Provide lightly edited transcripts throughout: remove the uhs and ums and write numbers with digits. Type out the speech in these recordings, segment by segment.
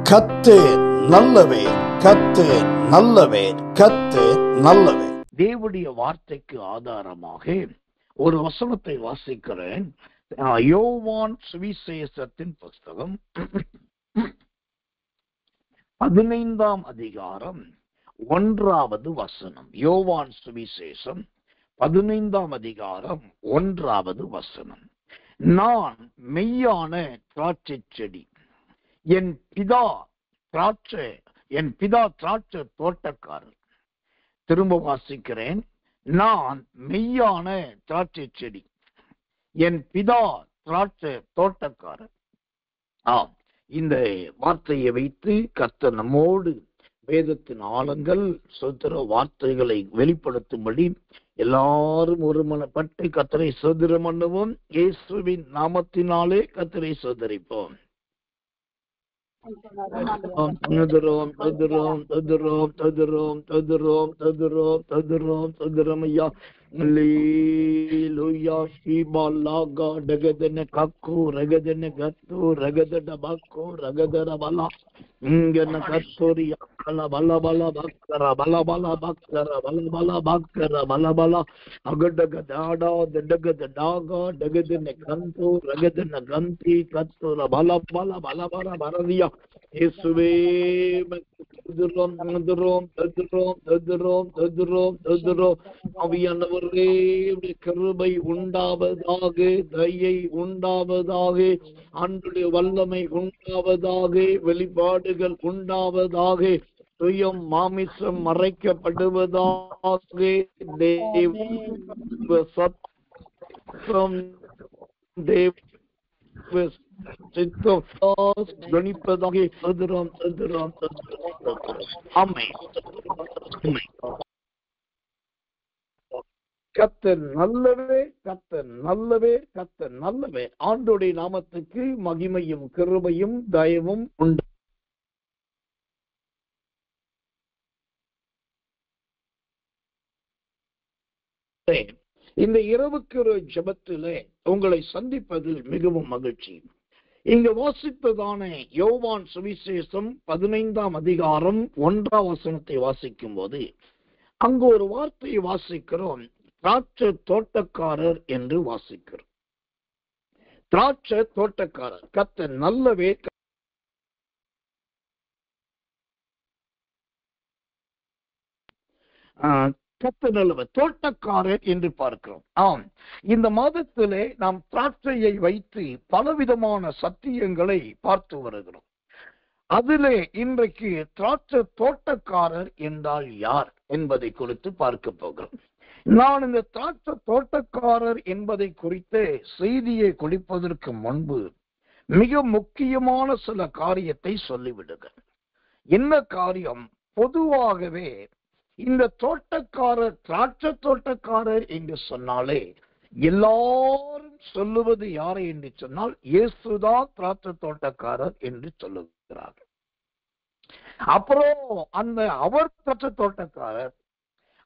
கர்த்தர் நல்லவர், கர்த்தர் நல்லவர், கர்த்தர் நல்லவர். தேவனுடைய வார்த்தைக்கு ஆதாரமாக ஒரு வசனத்தை வாசிக்கிறேன். யோவான் சுவிசேஷத்தின் புஸ்தகம் 15ஆம் அதிகாரம் 1வது வசனம். யோவான் சுவிசேஷம் 15ஆம் அதிகாரம் 1வது வசனம். நான் மெய்யான திராட்சை செடி, என் பிதா திராட்சை தோட்டக்காரர். திரும்ப வாசிக்கிறேன். நான் மெய்யான திராட்சை செடி, என் பிதா திராட்சை தோட்டக்காரர். இந்த வார்த்தையை வைத்து கர்த்தர் நம்மோடு வேதத்தின் ஆழங்கள் சோதர வார்த்தைகளை வெளிப்படுத்தும்படி எல்லாரும் ஒருமனப்பட்டு கர்த்தரை சோதரம் பண்ணுவோம். இயேசுவின் நாமத்தினாலே கர்த்தரை சோதரிப்போம். கிருபை உண்டாவதாக, தயை உண்டாவதாக, ஆண்டுடைய வல்லமை உண்டாவதாக, வெளிப்பாடுகள் உண்டாவதாக, சுயம் மாமிசம் மறைக்கப்படுவதாக, தேவ சத்தம் தேவ சித்தம் கணிப்பதாக. கர்த்தர் நல்லவே, கர்த்தர் நல்லவே, கர்த்தர் நல்லவே. ஆண்டோடைய நாமத்துக்கு மகிமையும் கிருபையும் தயவும் உண்டு. இந்த இரவுக்கு ஒரு ஜெபத்திலே உங்களை சந்திப்பதில் மிகவும் மகிழ்ச்சி. இங்க வாசித்ததான யோவான் சுவிசேஷம் 15ஆம் அதிகாரம் 1ஆம் வசனத்தை வாசிக்கும் போது அங்கு ஒரு வார்த்தையை வாசிக்கிறோம். திராட்சை தோட்டக்காரர் என்று வாசிக்கிறோம். திராட்சை தோட்டக்காரர். கர்த்தர் நல்லவே, கர்த்தர் நல்லவர், தோட்டக்காரர் என்று பார்க்கிறோம். இந்த மாதத்திலே நாம் திராட்சையை வைத்து பலவிதமான சத்தியங்களை பார்த்து வருகிறோம். அதிலே இன்றைக்கு திராட்சை தோட்டக்காரர் என்றால் யார் என்பதை குறித்து பார்க்க போகிறோம். நான் இந்த திராட்சை தோட்டக்காரர் என்பதை குறித்த செய்தியை கொடுப்பதற்கு முன்பு மிக முக்கியமான சில காரியத்தை சொல்லிவிடுகிறேன். என்ன காரியம்? பொதுவாகவே இந்த தோட்டக்காரர், திராட்சை தோட்டக்காரர் என்று சொன்னாலே எல்லாரும் சொல்லுவது யாரை என்று சொன்னால் இயேசுதான் திராட்சை தோட்டக்காரர் என்று சொல்லுகிறார்கள். அப்புறம் அவர் திராட்சை தோட்டக்காரர்,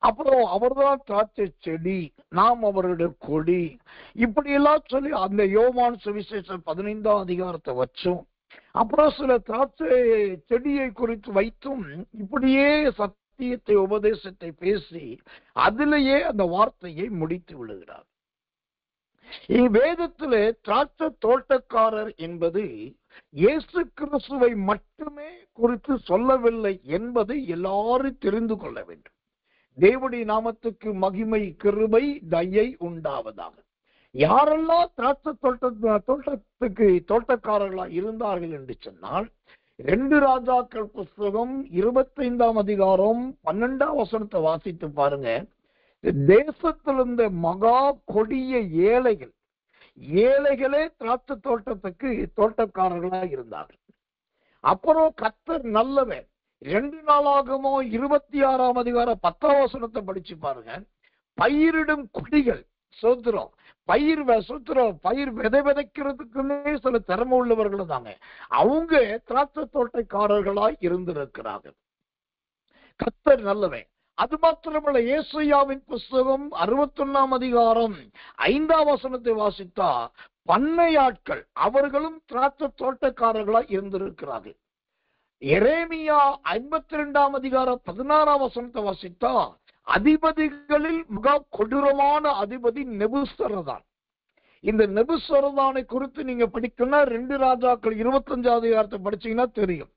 அப்புறம் அவர்தான் திராட்சை செடி, நாம் அவருடைய கொடி, இப்படி எல்லாம் சொல்லி அந்த யோவான் சுவிசேஷம் 15ஆம் அதிகாரத்தை வச்சும் அப்புறம் சில திராட்சை செடியை குறித்து வைத்தும் இப்படியே சத்தியத்தை உபதேசத்தை பேசி அதிலேயே அந்த வார்த்தையை முடித்து விடுகிறார். வேதத்திலே திராட்சை தோட்டக்காரர் என்பது இயேசு கிறிஸ்துவை மட்டுமே குறித்து சொல்லவில்லை என்பதை எல்லாரும் தெரிந்து கொள்ள வேண்டும். தேவனுடைய நாமத்துக்கு மகிமை கிருபை தயை உண்டாவதாக. யாரெல்லாம் திராட்சை தோட்டத்துக்கு தோட்டக்காரர்களாக இருந்தார்கள் என்று சொன்னால் 2 ராஜாக்கள் புஸ்தகம் 25ஆம் அதிகாரம் 12ஆம் வசனத்தை வாசித்து பாருங்க. தேசத்தில் இருந்த மகா கொடிய ஏழைகளே திராட்சை தோட்டத்துக்கு தோட்டக்காரர்களாக இருந்தார்கள். அப்புறம் கர்த்தர் நல்லவர். 2 நாளாகமோ 26ஆம் அதிகாரம் 10ஆம் வசனத்தை படிச்சு பாருங்க. பயிரிடும் குடிகள், சோத்திரம், பயிர் விதை விதைக்கிறதுக்குன்னே சில திறமை உள்ளவர்கள் தாங்க. அவங்க திராட்சை தோட்டக்காரர்களாய் இருந்திருக்கிறார்கள். கர்த்தர் நல்லவன். அது மாத்திரமல்ல, ஏசாயாவின் புஸ்தகம் 61 அதிகாரம் 5 வசனத்தை வாசித்தா, பண்ணையாட்கள் அவர்களும் திராட்சை தோட்டக்காரர்களா இருந்திருக்கிறார்கள். எரேமியா 52 அதிகாரம் 16 வசனத்தை வாசித்தா, அதிபதிகளில் மிக கொடூரமான அதிபதி நெபுசரதான். இந்த நெபுசரதானை குறித்து நீங்க படிக்கணும்னா 2 ராஜாக்கள் 25 அதிகாரத்தை படிச்சீங்கன்னா தெரியும்.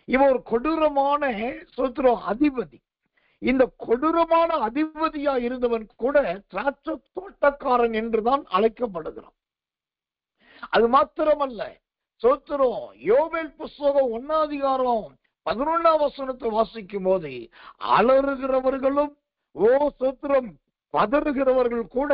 இவன் ஒரு கொடூரமான அதிபதி. இந்த கொடூரமான அதிபதியா இருந்தவன் கூட திராட்சை தோட்டக்காரன் என்றுதான் அழைக்கப்படுகிறான். அது மாத்திரமல்ல, யோவேல் புஸ்தகம் 1 அதிகாரம் 11 வசனத்தை வாசிக்கும் போது, அலறுகிறவர்களும் பதறுகிறவர்கள் கூட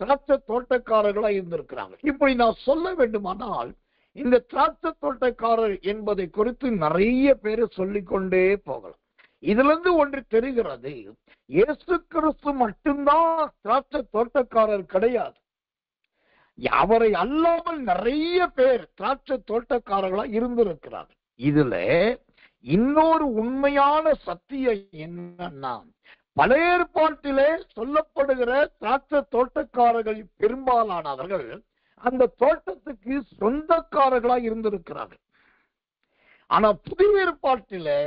திராட்சை தோட்டக்காரர்களா இருந்திருக்கிறாங்க. இப்படி நான் சொல்ல வேண்டுமானால், இந்த திராட்சை தோட்டக்காரர் என்பதை குறித்து நிறைய பேர் சொல்லிக்கொண்டே போகலாம். இதுல இருந்து ஒன்று தெரிகிறது, இயேசு கிறிஸ்து மட்டும்தான் திராட்சை தோட்டக்காரர் கிடையாது. அவரை அல்லாமல் நிறைய பேர் திராட்சை தோட்டக்காரர்களா இருந்திருக்கிறார். இதுல இன்னொரு உண்மையான சத்தியம் என்னன்னா, பழைய ஏற்பாட்டிலே சொல்லப்படுகிற திராட்சை தோட்டக்காரர்கள் பெரும்பாலானவர்கள் அந்த தோட்டத்துக்கு சொந்தக்காரர்களா இருந்திருக்கிறார்கள். ஆனா புதிய ஏற்பாட்டிலே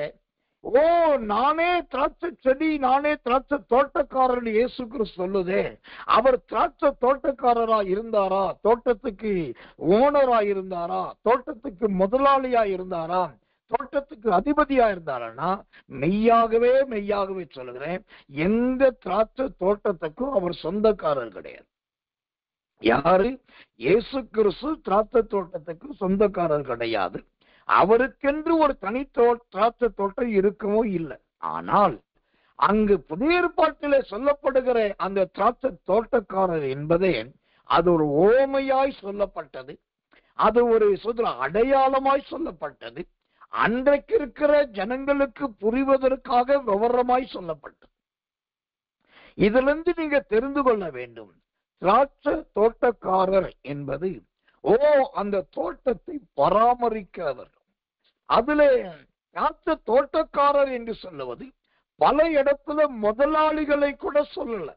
நானே திராட்சை செடி, நானே திராட்சை தோட்டக்காரர் இயேசு கிறிஸ்து சொல்லுதே, அவர் திராட்சை தோட்டக்காரரா இருந்தாரா, தோட்டத்துக்கு ஓனரா இருந்தாரா, தோட்டத்துக்கு முதலாளியா இருந்தாரா, தோட்டத்துக்கு அதிபதியா இருந்தாரா? மெய்யாகவே மெய்யாகவே சொல்லுகிறேன், எந்த திராட்சை தோட்டத்துக்கும் அவர் சொந்தக்காரர் கிடையாது. யாரு? இயேசு கிறிஸ்து திராட்சை தோட்டத்துக்கு சொந்தக்காரர் கிடையாது. அவருக்கென்று ஒரு தனி திராட்சை தோட்டம் இருக்கவோ இல்லை. ஆனால் அங்கு புதிய ஏற்பாட்டிலே சொல்லப்படுகிற அந்த திராட்சை தோட்டக்காரர் என்பதே அது ஒரு ஓமையாய் சொல்லப்பட்டது. அது ஒரு அடையாளமாய் சொல்லப்பட்டது. அன்றைக்கு இருக்கிற ஜனங்களுக்கு புரிவதற்காக விவரமாய் சொல்லப்பட்டது. இதுல இருந்து நீங்க தெரிந்து கொள்ள வேண்டும், திராட்சை தோட்டக்காரர் என்பது அந்த தோட்டத்தை பராமரிக்கிறவர். அதுல திராட்சை தோட்டக்காரர் என்று சொல்லுவது பல இடத்துல முதலாளிகளை கூட சொல்லல.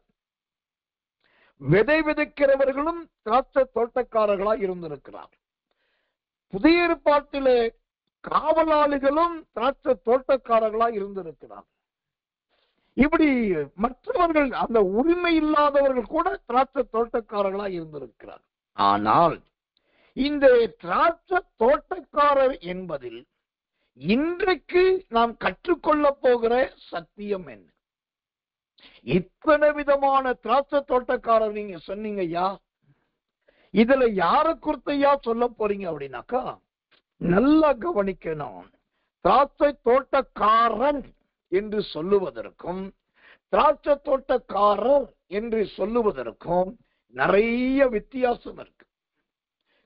விதை விதைக்கிறவர்களும் திராட்சை தோட்டக்காரர்களா இருந்திருக்கிறார். புதிய ஏற்பாட்டிலே காவலாளிகளும் திராட்சை தோட்டக்காரர்களா இருந்திருக்கிறார். இப்படி மற்றவர்கள், அந்த உரிமை இல்லாதவர்கள் கூட திராட்சை தோட்டக்காரர்களா இருந்திருக்கிறார். ஆனால் இந்த திராட்சை தோட்டக்காரர் என்பதில் இன்றைக்கு நாம் கற்றுக்கொள்ள போகிற சத்தியம் என்ன? இத்தனை விதமான திராட்சை தோட்டக்காரர் நீங்க சொன்னீங்க ஐயா, இதுல யாரை குறித்தையா சொல்ல போறீங்க அப்படின்னாக்கா, நல்லா கவனிக்கணும். திராட்சை தோட்டக்காரன் என்று சொல்லுவதற்கும் திராட்சை தோட்டக்காரர் என்று சொல்லுவதற்கும் நிறைய வித்தியாசம் இருக்கு.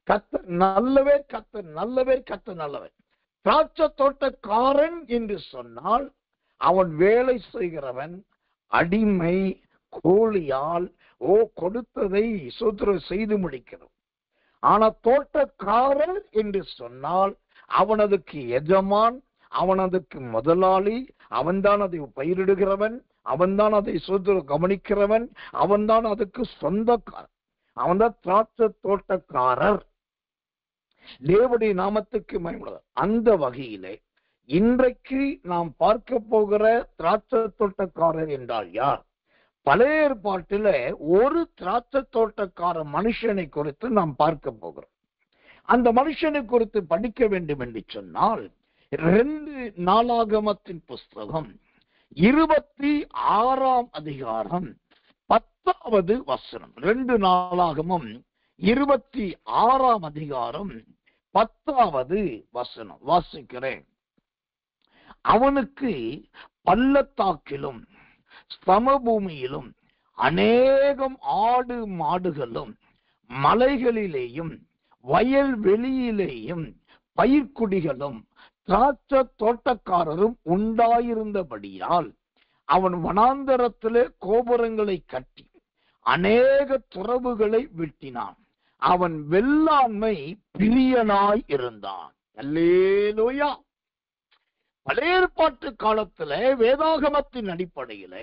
கர்த்தர் நல்லவர், கர்த்தர் நல்லவர், கர்த்தர் நல்லவர். திராட்சை தோட்டக்காரன் என்று சொன்னால் அவன் வேலை செய்கிறவன், அடிமை, கூலியால் கொடுத்ததை செய்து முடிக்கிறோம். ஆனா தோட்டக்காரன் என்று சொன்னால் அவன் அதுக்கு எஜமான், அவன் அதுக்கு முதலாளி, அவன்தான் அதை பயிரிடுகிறவன், அவன்தான் அதை கவனிக்கிறவன், அவன்தான் அதுக்கு சொந்தக்காரன். அவன்தான் திராட்சை தோட்டக்காரர். தேவனுடைய நாமத்துக்கு மகிமை. அந்த வகையிலே இன்றைக்கு நாம் பார்க்க போகிற திராட்சை தோட்டக்காரர் என்றால் யார்? பழைய ஏற்பாட்டில ஒரு திராட்சை தோட்டக்கார மனுஷனை குறித்து நாம் பார்க்க போகிறோம். அந்த மனுஷனை குறித்து படிக்க வேண்டும் என்று சொன்னால் 2 நாளாகமத்தின் புஸ்தகம் 26 அதிகாரம் 10வது வசனம். 2 நாளாகமம் 26 அதிகாரம் 10வது வசனம் வாசிக்கிறேன். அவனுக்கு பள்ளத்தாக்கிலும் சமபூமியிலும் அநேகம் ஆடு மாடுகளும் மலைகளிலேயும் வயல்வெளியிலேயும் பயிர்க்குடிகளும் திராட்சை தோட்டக்காரரும் உண்டாயிருந்தபடியால் அவன் வனாந்தரத்திலே கோபுரங்களை கட்டி அநேக துறவுகளை வெட்டினான். அவன் வெள்ளாண்மை பிரியனாய் இருந்தான். அல்லேலூயா. பழைய ஏற்பாட்டு காலத்துல வேதாகமத்தின் அடிப்படையில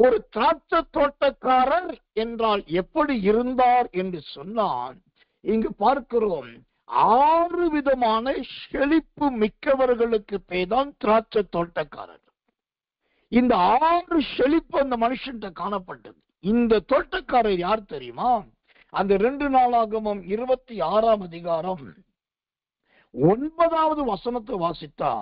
ஒரு திராட்சை தோட்டக்காரர் என்றால் எப்படி இருந்தார் என்று சொன்னால், இங்கு பார்க்கிறோம் 6 விதமான செழிப்பு மிக்கவர்களுக்கு பேர்தான் திராட்சை தோட்டக்காரர். இந்த 6 செழிப்பு அந்த மனுஷன் காணப்பட்டது. இந்த தோட்டக்காரர் யார் தெரியுமா? அந்த 2 நாளாகமம் 26ஆம் அதிகாரம் 9வது வசனத்தை வாசித்தா,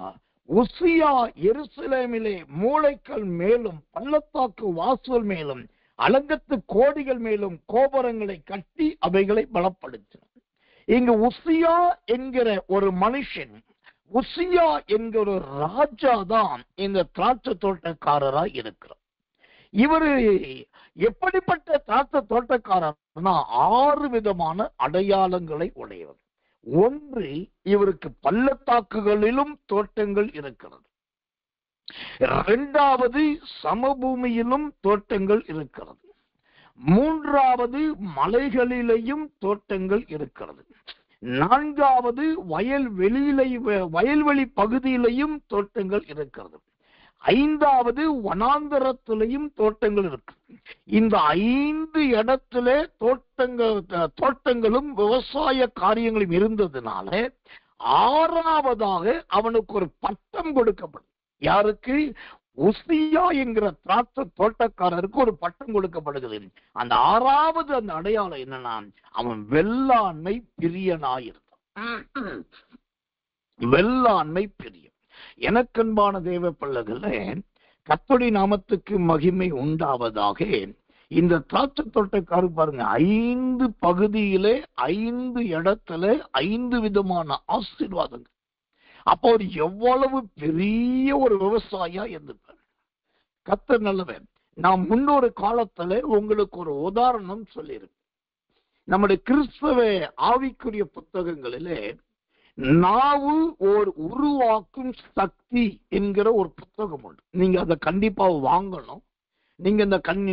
உசியா எருசலேமிலே மூளைக்கல் மேலும் பள்ளத்தாக்கு வாசல் மேலும் அலங்கத்து கோடிகள் மேலும் கோபுரங்களை கட்டி அவைகளை பலப்படுத்தினார். இங்கு உசியா என்கிற ஒரு மனுஷன், உசியா என்கிற ஒரு ராஜா தான் இந்த திராட்சை தோட்டக்காரராய் இருக்கிறார். இவரு எப்படிப்பட்ட திராட்சை தோட்டக்காரர்னா 6 விதமான அடையாளங்களை உடையவர். 1, இவருக்கு பள்ளத்தாக்குகளிலும் தோட்டங்கள் இருக்கிறது. 2வது, சமபூமியிலும் தோட்டங்கள் இருக்கிறது. 3வது, மலைகளிலேயும் தோட்டங்கள் இருக்கிறது. 4வது, வயல்வெளி பகுதியிலையும் தோட்டங்கள் இருக்கிறது. 5வது, வனாந்தரத்திலையும் தோட்டங்கள் இருக்கு. இந்த 5 இடத்துல தோட்டங்களும் விவசாய காரியங்களும் இருந்ததுனால 6வதாக அவனுக்கு ஒரு பட்டம் கொடுக்கப்படும். யாருக்கு? உசியா என்கிற திராட்சை தோட்டக்காரருக்கு ஒரு பட்டம் கொடுக்கப்படுகிறது. அந்த 6வது அந்த அடையாளம் என்னன்னா, அவன் வெள்ளாண்மை பிரியனாயிருந்தான். வெள்ளாண்மை பிரியம். எனக்கன்பான தேவ பிள்ளைகளே, கர்த்தருடைய நாமத்துக்கு மகிமை உண்டாவதாக. இந்த திராட்சை தோட்டக்காரர் பாருங்க, 5 பகுதியிலே 5 இடத்துல 5 விதமான ஆசீர்வாதங்கள். அப்போ அவர் எவ்வளவு பெரிய ஒரு விவசாயியா இருந்திருப்பார். கர்த்தர் நல்லவர். நாம் முன்னொரு காலத்துல உங்களுக்கு ஒரு உதாரணம் சொல்லியிருக்கேன். நம்முடைய கிறிஸ்தவ ஆவிக்குரிய புத்தகங்களிலே நாவு ஓர் உருவாக்கும் சக்தி என்கிற ஒரு புத்தகம் உண்டு. நீங்க அதை கண்டிப்பா வாங்கணும். நீங்க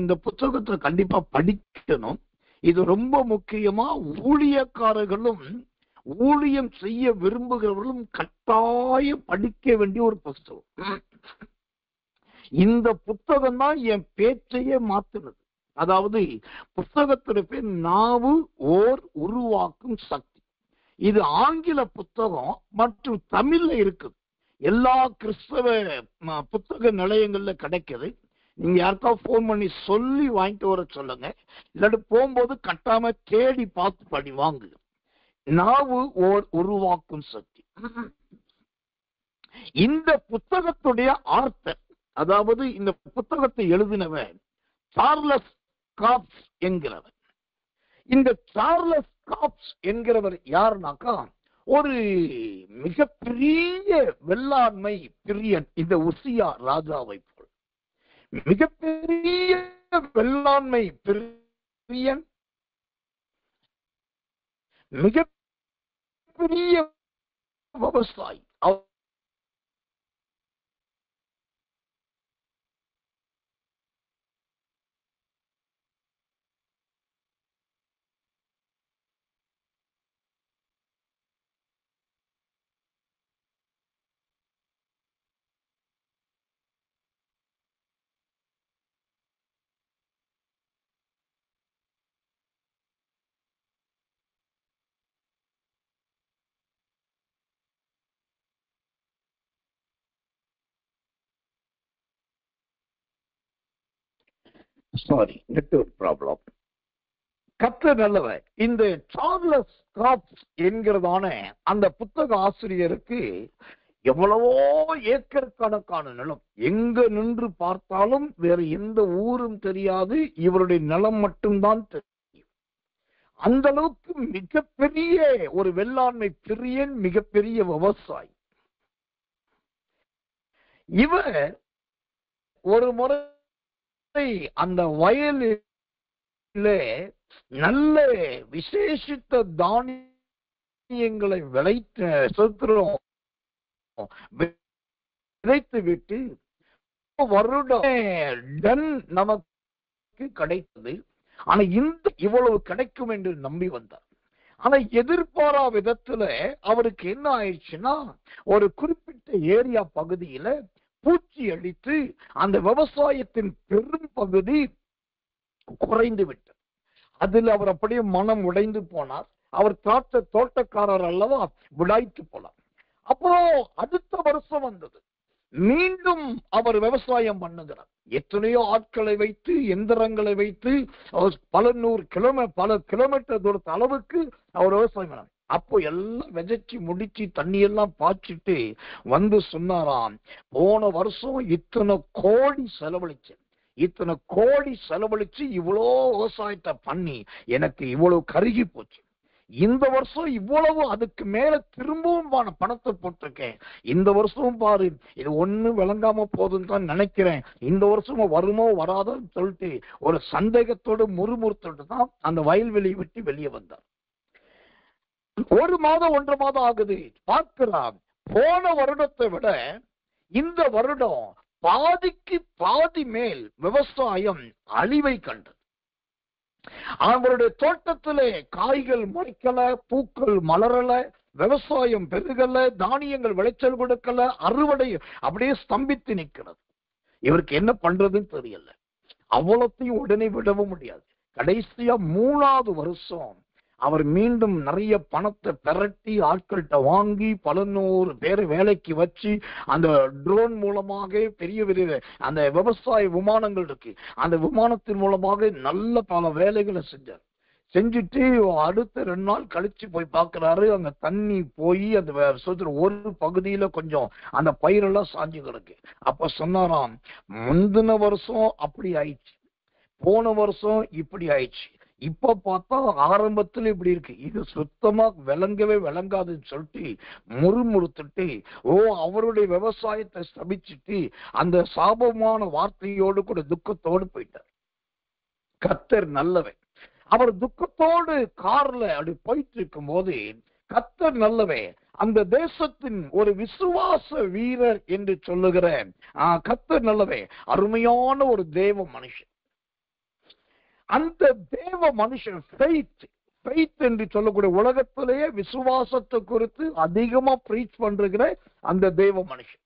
இந்த புத்தகத்தை கண்டிப்பா படிக்கணும். இது ரொம்ப முக்கியமா ஊழியக்காரர்களும் ஊழியம் செய்ய விரும்புகிறவர்களும் கட்டாயம் படிக்க வேண்டிய ஒரு புத்தகம். இந்த புத்தகம் தான் என் பேச்சையே மாத்துனது. அதாவது புத்தகத்தின் பேர் நாவு ஓர் உருவாக்கும் சக்தி. இது ஆங்கில புத்தகம் மற்றும் தமிழ்ல இருக்குது. எல்லா கிறிஸ்தவ புத்தக நிலையங்கள்ல கிடைக்குது. நீங்க யாருக்கா போன் பண்ணி சொல்லி வாங்கிட்டு வர சொல்லுங்க. இல்லாட்டி போகும்போது கட்டாம தேடி பார்த்து படி வாங்குங்க. நாவு ஓர் உருவாக்கும் சக்தி. இந்த புத்தகத்துடைய ஆர்த்தர், அதாவது இந்த புத்தகத்தை எழுதினவர் சார்லஸ் காப்ஸ் என்கிறவர். இந்த சார்லஸ் காப்ஸ் என்கிறவர் யாருனாக்கா, ஒரு மிகப்பெரிய வெள்ளாண்மை பிரியன். இந்த உசியா ராஜாவை போல் மிகப்பெரிய வெள்ளாண்மை பிரியன், மிகப்பெரிய விவசாயி. Sorry, network problem. கர்த்தர் நல்லவர். இந்த சார்லஸ் காப்ஸ் என்கிறதான அந்த புத்தக ஆசிரியருக்கு எவ்வளவோ ஏக்கர் கணக்கான நிலம், எங்க நின்று பார்த்தாலும் வேற எந்த ஊரும் தெரியாது, இவருடைய நிலம் மட்டும்தான் தெரியும். அந்த அளவுக்கு மிகப்பெரிய ஒரு வெள்ளாண்மை பிரியன், மிகப்பெரிய விவசாயி. இவர் ஒரு முறை அந்த வயலிலே நல்ல விசேஷித்த தானியங்களை விதைத்து விட்டு வருடம் நமக்கு கிடைத்தது. ஆனா இவ்வளவு கிடைக்கும் என்று நம்பி வந்தார். ஆனா எதிர்பாரா விதத்துல அவருக்கு என்ன ஆயிடுச்சுன்னா, ஒரு குறிப்பிட்ட ஏரியா பகுதியில பூச்சி அடித்து அந்த விவசாயத்தின் பெரும் பகுதி குறைந்து விட்டது. அதில் அவர் அப்படியே மனம் உடைந்து போனார். அவர் தோட்டக்காரர் அல்லவா, விடாய்த்து போனார். அப்புறம் அடுத்த வருஷம் வந்தது. மீண்டும் அவர் விவசாயம் பண்ணுகிறார். எத்தனையோ ஆட்களை வைத்து, எந்திரங்களை வைத்து, பல கிலோமீட்டர் தூரத்து அளவுக்கு அவர் விவசாயம் பண்ணார். அப்போ எல்லாம் விதைச்சு முடிச்சு தண்ணி எல்லாம் பாய்ச்சிட்டு வந்து சொன்னாராம், போன வருஷம் இத்தனை கோடி செலவழிச்சு இவ்வளோ விவசாயத்தை பண்ணி எனக்கு இவ்வளவு கருகி போச்சு. இந்த வருஷம் இவ்வளவு அதுக்கு மேல திரும்பவும் பணத்தை போட்டிருக்கேன். இந்த வருஷமும் பாரு, இது ஒண்ணு விளங்காம போதுன்னு தான் நினைக்கிறேன். இந்த வருஷமும் வருமோ வராதோன்னு சொல்லிட்டு ஒரு சந்தேகத்தோடு முறுமுறுத்துட்டு தான் அந்த வயல்வெளியை விட்டு வெளியே வந்தார். 1 மாதம் 1.5 மாதம் ஆகுது. பார்க்கிறான், போன வருடத்தை விட இந்த வருடம் பாதிக்கு பாதி மேல் விவசாயம் அழிவை கண்டது. அவருடைய தோட்டத்திலே காய்கள் முளைக்கல, பூக்கள் மலரல, விவசாயம் பெருகல, தானியங்கள் விளைச்சல் கொடுக்கல, அறுவடை அப்படியே ஸ்தம்பித்து நிற்கிறது. இவருக்கு என்ன பண்றதுன்னு தெரியல. அவ்வளத்தையும் உடனே விடவும் முடியாது. கடைசியா 3வது வருஷம் அவர் மீண்டும் நிறைய பணத்தை பெரட்டி ஆட்கள்கிட்ட வாங்கி 100 பேரை வேலைக்கு வச்சு அந்த ட்ரோன் மூலமாக பெரிய அந்த விவசாய விமானங்கள் இருக்கு, அந்த விமானத்தின் மூலமாக நல்ல பல வேலைகளை செஞ்சுட்டு அடுத்த 2 நாள் கழிச்சு போய் பார்க்கிறாரு. அங்க தண்ணி போய் அந்த ஒரு பகுதியில கொஞ்சம் அந்த பயிரெல்லாம் சாஞ்சு கிடக்கு. அப்ப சொன்னாராம், முந்தின வருஷம் அப்படி ஆயிடுச்சு, போன வருஷம் இப்படி ஆயிடுச்சு, இப்ப பார்த்தா ஆரம்பத்துல இப்படி இருக்கு, இது சுத்தமா விளங்காதுன்னு சொல்லிட்டு முறுமுறுத்துட்டு அவருடைய விவசாயத்தை ஸ்தபிச்சுட்டு அந்த சாபமான வார்த்தையோடு கூட துக்கத்தோடு போயிட்டார். கர்த்தர் நல்லவன். அவர் துக்கத்தோடு கார்ல அப்படி போயிட்டு இருக்கும் போது, கர்த்தர் நல்லவன், அந்த தேசத்தின் ஒரு விசுவாச வீரர் என்று சொல்லுகிற கர்த்தர் நல்லவன், அருமையான ஒரு தேவ மனுஷன். அந்த தேவ மனுஷன் ஃபெய்த் என்று சொல்லக்கூடிய உலகத்திலேயே விசுவாசத்தை குறித்து அதிகமா பிரீச் பண்ற அந்த தேவ மனுஷன்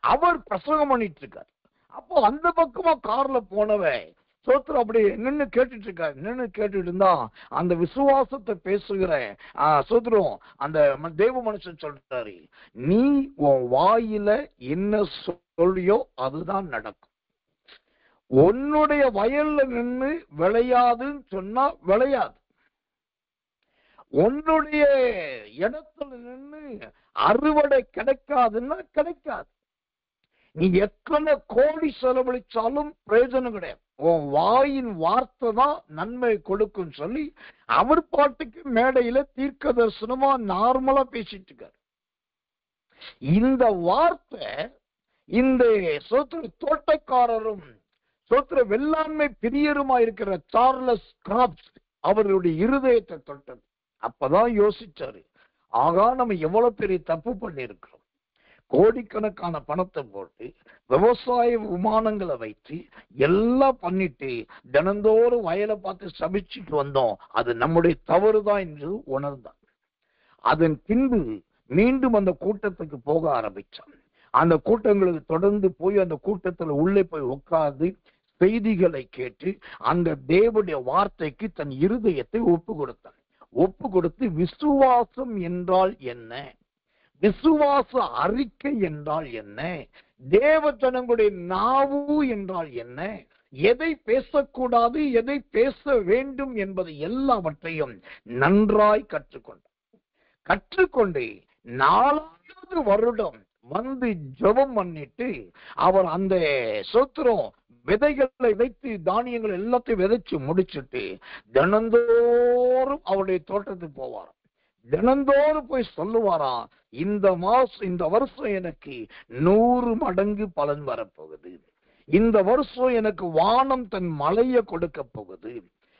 அவர் பிரசங்கம் பண்ணிட்டு இருக்கார். அப்போ அந்த பக்கமா கார்ல போனவன் சோத்திரம் அப்படி நின்று கேட்டுட்டு இருக்காரு. நின்று கேட்டுட்டு இருந்தா அந்த விசுவாசத்தை பேசுகிற சோத்திரம் அந்த தேவ மனுஷன் சொல்றாரு, நீ உன் வாயில என்ன சொல்றியோ அதுதான் நடக்கும். உன்னுடைய வயல்ல நின்று விளையாதுன்னு சொன்னா விளையாது. உன்னுடைய இடத்துல நின்று அறுவடை கிடைக்காதுன்னா கிடைக்காது. நீ எத்தனை கோடி செலவழிச்சாலும் பிரயோஜனம் கிடையாது. உன் வாயின் வார்த்தை தான் நன்மை கொடுக்கும் சொல்லி அவர் பாட்டுக்கு மேடையில தீர்க்க தரிசனமா நார்மலா பேசிட்டு இருக்காரு. இந்த வார்த்தை இந்த தோட்டக்காரரும் வெள்ளாண்மை பிரியருமா இருக்கிற சார்லஸ் கிராப்ஸ் அவருடைய இருதயத்தை தொட்டது. அப்பதான் யோசிச்சாரு, ஆகா நம்ம எவ்வளவு பெரிய தப்பு பண்ணி இருக்கிறோம். கோடிக்கணக்கான பணத்தை போட்டு விவசாய விமானங்களை வைத்து எல்லாம் பண்ணிட்டு தினந்தோறும் வயலை பார்த்து சபிச்சுட்டு வந்தோம். அது நம்முடைய தவறுதான் என்று உணர்ந்தான். அதன் பின்பு மீண்டும் அந்த கூட்டத்துக்கு போக ஆரம்பிச்சான். அந்த கூட்டங்களுக்கு தொடர்ந்து போய் அந்த கூட்டத்துல உள்ளே போய் உட்கார்ந்து செய்திகளை கேட்டு அந்த தேவனுடைய வார்த்தைக்கு தன் இருதயத்தை ஒப்பு கொடுத்தான். ஒப்பு கொடுத்து விசுவாசம் என்றால் என்ன, விசுவாச அறிக்கை என்றால் என்ன, தேவ ஜனங்களுடைய நாவு என்றால் என்ன, எதை பேசக்கூடாது எதை பேச வேண்டும் என்பதை எல்லாவற்றையும் நன்றாய் கற்றுக்கொண்டு 4வது வருடம் வந்து ஜெபம் பண்ணிட்டு அவர் அந்த சோத்திரம் விதைகளை விதைத்து தானியங்கள் எல்லாத்தையும் விதைச்சு முடிச்சுட்டு தினந்தோறும் அவருடைய தோட்டத்துக்கு போவாராம். தினந்தோறும் போய் சொல்லுவாராம், இந்த வருஷம் எனக்கு 100 மடங்கு பலன் வரப்போகுது, இந்த வருஷம் எனக்கு வானம் தன் மழையை கொடுக்க போகுது,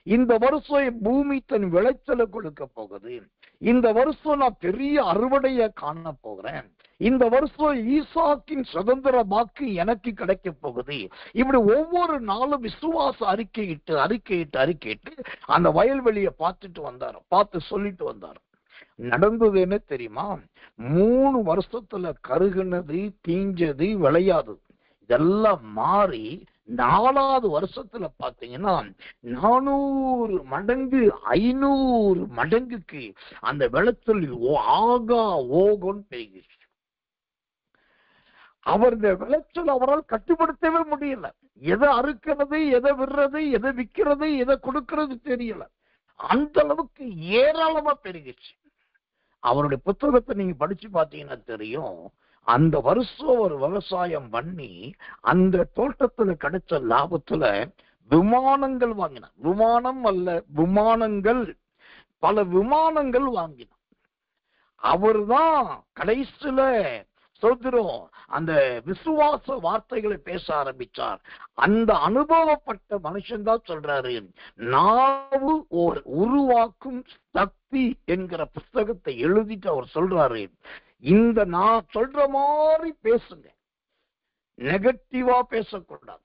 இந்த வருஷம் பூமி தன் விளைச்சலை கொடுக்க போகுது, இந்த வருஷம் நான் பெரிய அறுவடைய காண போகிறேன், இந்த வருஷம் ஈசாக்கின் சுதந்திர வாக்கு எனக்கு கிடைக்க போகுது. இப்படி ஒவ்வொரு நாளும் விசுவாச அறிக்கையிட்டு அந்த வயல்வெளியை பார்த்து சொல்லிட்டு வந்தாரு. நடந்தது என்ன தெரியுமா? 3 வருஷத்துல கருகுனது, தீஞ்சது, விளையாதது இதெல்லாம் மாறி 4வது வருஷத்துல பாத்தீங்கன்னா 400 மடங்கு 500 மடங்குக்கு அந்த விளைச்சல் ஆகா ஓகோன்னு பெருகிச்சு. அவர் இந்த விளைச்சல் அவரால் கட்டுப்படுத்தவே முடியல. எதை அறுக்கிறது, எதை விடுறது, எதை விற்கிறது, எதை கொடுக்கறது தெரியல. அந்த அளவுக்கு ஏராளமா பெருகிச்சு. அவருடைய புத்தகத்தை நீங்க படிச்சு பாத்தீங்கன்னா தெரியும். அந்த வருஷம் ஒரு விவசாயம் பண்ணி அந்த தோட்டத்துல கிடைச்ச லாபத்துல விமானங்கள் வாங்கினார். விமானம் அல்ல, விமானங்கள், பல விமானங்கள் வாங்கினார். அவர்தான் கடைசியில சொல்கிறோம் அந்த விசுவாச வார்த்தைகளை பேச ஆரம்பிச்சார். அந்த அனுபவப்பட்ட மனுஷன் தான் சொல்றாரு, நாவு ஒரு உருவாக்கும் சக்தி என்கிற புஸ்தகத்தை எழுதிட்டு அவர் சொல்றாரு, இந்த நான் சொல்ற மாதிரி பேசுங்க, நெகட்டிவா பேசக்கூடாது.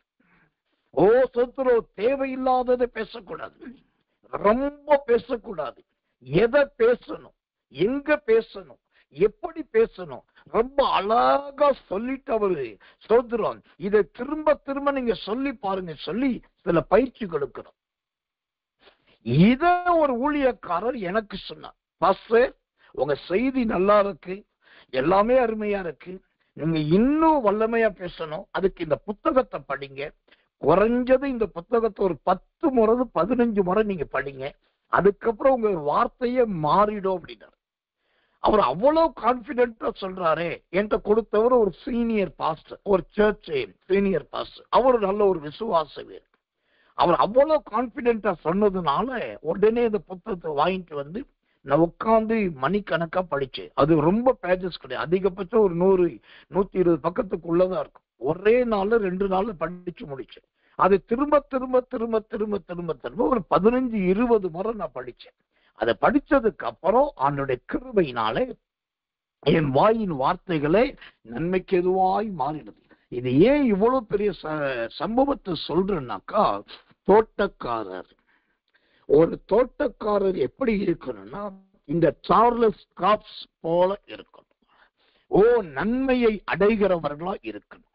சோத்ரோ தேவையில்லாததை பேசக்கூடாது, ரொம்ப பேசக்கூடாது. எதை பேசணும், எங்க பேசணும், எப்படி பேசணும், ரொம்ப அழகா சொல்லிட்டு அவரு சோத்ரம் இதை திரும்ப திரும்ப நீங்க சொல்லி பாருங்க சொல்லி சில பயிற்சி கொடுக்கிறோம். இத ஒரு ஊழியக்காரர் எனக்கு சொன்னார், பாஸ்டர் உங்க செய்தி நல்லா இருக்கு, எல்லாமே அருமையா இருக்கு, நீங்க இன்னும் வல்லமையா பேசணும், அதுக்கு இந்த புத்தகத்தை படிங்க, குறைஞ்சது இந்த புத்தகத்தை ஒரு 10 முறை 15 முறை நீங்க படிங்க, அதுக்கப்புறம் உங்க வார்த்தையே மாறிடும் அப்படின்னாரு. அவர் அவ்வளவு கான்பிடென்டா சொல்றாரு. என்கிட்ட கொடுத்தவர் ஒரு சீனியர் பாஸ்டர், ஒரு சர்ச் சீனியர் பாஸ்டர், அவர் நல்ல ஒரு விசுவாசவர். அவர் அவ்வளவு கான்பிடென்டா சொன்னதுனால உடனே இந்த புத்தகத்தை வாங்கிட்டு வந்து நான் உட்காந்து மணிக்கணக்கா படிச்சேன். அது ரொம்ப பேஜஸ் கிடையாது, அதிகபட்சம் ஒரு 100-120 பக்கத்துக்குள்ளதான் இருக்கும். ஒரே நாள்ல 2 நாள்ல படிச்சு முடிச்சேன். அது திரும்ப திரும்ப திரும்ப திரும்ப திரும்ப திரும்ப ஒரு 15-20 முறை நான் படிச்சேன். அதை படிச்சதுக்கு அப்புறம் அவனுடைய கிருபையினாலே என் வாயின் வார்த்தைகளே நன்மைக்கு எதுவாய் மாறினது. இது ஏன் இவ்வளவு பெரிய சம்பவத்தை சொல்றேன்னாக்கா, ஒரு தோட்டக்காரர் எப்படி இருக்கணும்னா இந்த சார்லஸ் காப்ஸ் போல இருக்கணும். நன்மையை அடைகிறவர்களா இருக்கணும்,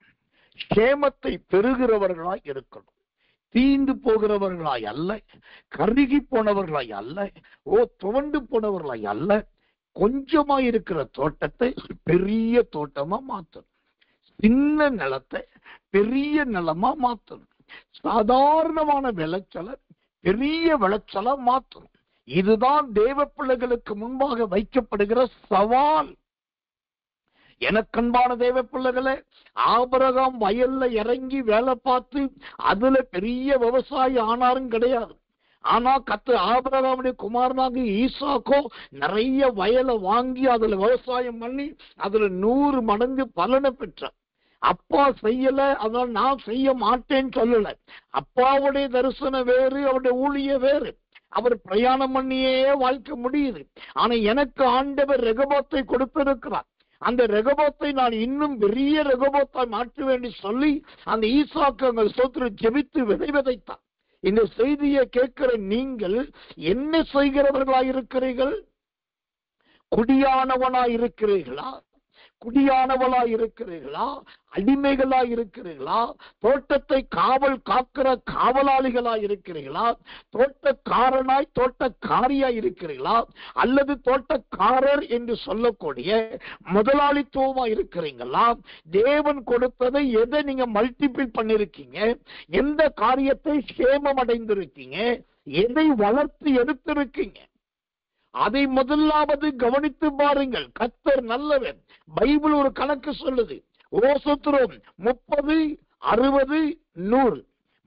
சேமத்தை பெறுகிறவர்களா இருக்கணும், தீந்து போகிறவர்களாய் அல்ல, கருகி போனவர்களாய் அல்ல, துவண்டு போனவர்களாய் அல்ல. கொஞ்சமா இருக்கிற தோட்டத்தை பெரிய தோட்டமா மாத்தணும், சின்ன நிலத்தை பெரிய நிலமா மாத்தணும், சாதாரணமான விளைச்சலை பெரிய விளைச்சலா மாத்தணும். இதுதான் தேவ பிள்ளைகளுக்கு முன்பாக வைக்கப்படுகிற சவால். எனக்கன்பான தேவ பிள்ளைகளே, ஆபிரகாம் வயல்ல இறங்கி வேலை பார்த்து அதுல பெரிய விவசாயி ஆனாரும் கிடையாது. ஆனா ஆபிரகாமுடைய குமாரனாக ஈசாக்கோ நிறைய வயலை வாங்கி அதுல விவசாயம் பண்ணி அதுல 100 மடங்கு பலனை பெற்றார். அப்பா செய்யல, அதனால நான் செய்ய மாட்டேன்னு சொல்லல. அப்பாவுடைய தரிசனம் வேறு, அவருடைய ஊழிய வேறு. அவர் பிரயாணம் பண்ணியே வாழ்க்கை முடியுது. ஆனா எனக்கு ஆண்டவர் ரெகபோத்தை கொடுத்திருக்கிறார். அந்த ரெகபோத்தை நான் இன்னும் பெரிய ரெகபோத்தாய் மாற்ற வேண்டி சொல்லி அந்த ஈசாக்கு சோத்திர ஜெபித்து விதைத்தார். இந்த செய்தியை கேட்கிற நீங்கள் என்ன செய்கிறவர்களாயிருக்கிறீர்கள்? குடியானவனாய் இருக்கிறீர்களா? குடியானவளாய் இருக்கிறீர்களா? அடிமைகளாய் இருக்கிறீர்களா? தோட்டத்தை காக்கிற காவலாளிகளாய் இருக்கிறீர்களா? தோட்டக்காரனாய் தோட்டக்காரியாய் இருக்கிறீர்களா? அல்லது தோட்டக்காரர் என்று சொல்லக்கூடிய முதலாளித்துவமா இருக்கிறீங்களா? தேவன் கொடுத்ததை எதை நீங்க மல்டிபிள் பண்ணிருக்கீங்க? எந்த காரியத்தை சேமம் அடைந்திருக்கீங்க? எதை வளர்த்து எடுத்திருக்கீங்க? அதை முதலாவது கவனித்து பாருங்கள். கர்த்தர் நல்லவர். பைபிள் ஒரு கணக்கு சொல்லுது. ஓசோத்திரம் 30, 60, 100.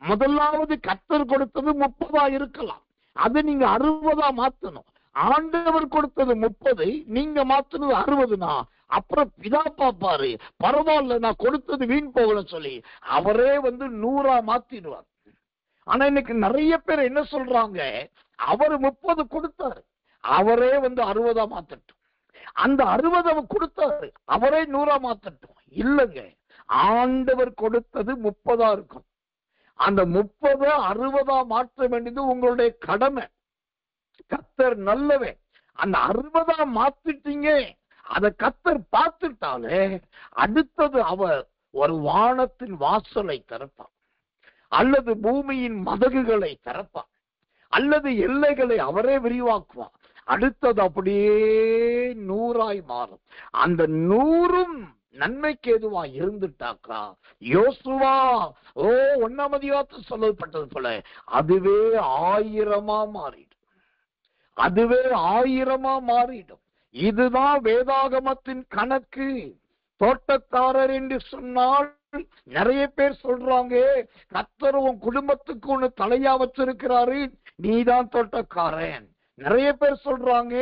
முதலாவது கர்த்தர் கொடுத்தது 30 இருக்கலாம், அதை நீங்க 60 மாத்தணும். ஆண்டவர் கொடுத்தது 30, நீங்க மாத்தினது 60. அப்புறம் பிதா பாப்பாரு, பரவாயில்ல நான் கொடுத்தது வீண் போகல சொல்லி அவரே 100 மாத்திடுவார். ஆனா இன்னைக்கு நிறைய பேர் என்ன சொல்றாங்க, அவர் 30 கொடுத்தாரு, அவரே 60 மாத்தட்டும், அந்த 60 கொடுத்தாரு அவரே 100 மாத்தட்டும். இல்லைங்க, ஆண்டவர் கொடுத்தது 30 இருக்கும். அந்த 30 60 மாற்ற வேண்டியது உங்களுடைய கடமை. கர்த்தர் நல்லவே. அந்த 60 மாத்திட்டீங்க, அத கர்த்தர் பார்த்துட்டாலே அடுத்தது அவர் ஒரு வானத்தின் வாசலை திறப்பார், அல்லது பூமியின் மதகுகளை திறப்பார், அல்லது எல்லைகளை அவரே விரிவாக்குவார். அடுத்தது அப்படியே 100 மாறும். அந்த 100ம் நன்மைக்கு எதுவா இருந்துட்டாக்கா, யோசுவா 1ஆம் அதிகாரத்தில் சொல்லப்பட்டது போல அதுவே 1000 மாறிடும், அதுவே 1000 மாறிடும். இதுதான் வேதாகமத்தின் கணக்கு. தோட்டக்காரர் என்று சொன்னால் நிறைய பேர் சொல்றாங்க, கர்த்தர் உன் குடும்பத்துக்கு ஒண்ணு தலையா வச்சிருக்கிறாரு, நீதான் தோட்டக்காரன். நிறைய பேர் சொல்றாங்க,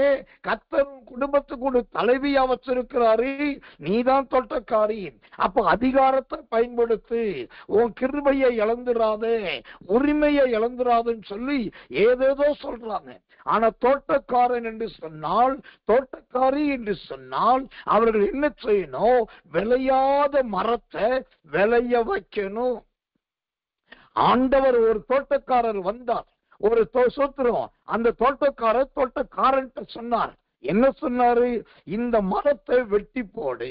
கர்த்தர் குடும்பத்துக்கு ஒரு தலைவியா வச்சிருக்கிறாரு, நீதான் தோட்டக்காரி. அப்ப அதிகாரத்தை பயன்படுத்து, உன் கிருபையை இழந்துராதே, உரிமையை இழந்துராதுன்னு சொல்லி ஏதேதோ சொல்றாங்க. ஆனா தோட்டக்காரன் என்று சொன்னால், தோட்டக்காரி என்று சொன்னால் அவர்கள் என்ன செய்யணும், விளையாத மரத்தை விளைய வைக்கணும். ஆண்டவர் ஒரு தோட்டக்காரர் வந்தார், ஒரு சூத்திரம். அந்த தோட்டக்காரன் சொன்னார், என்ன சொன்னாரு, இந்த மரத்தை வெட்டி போடு,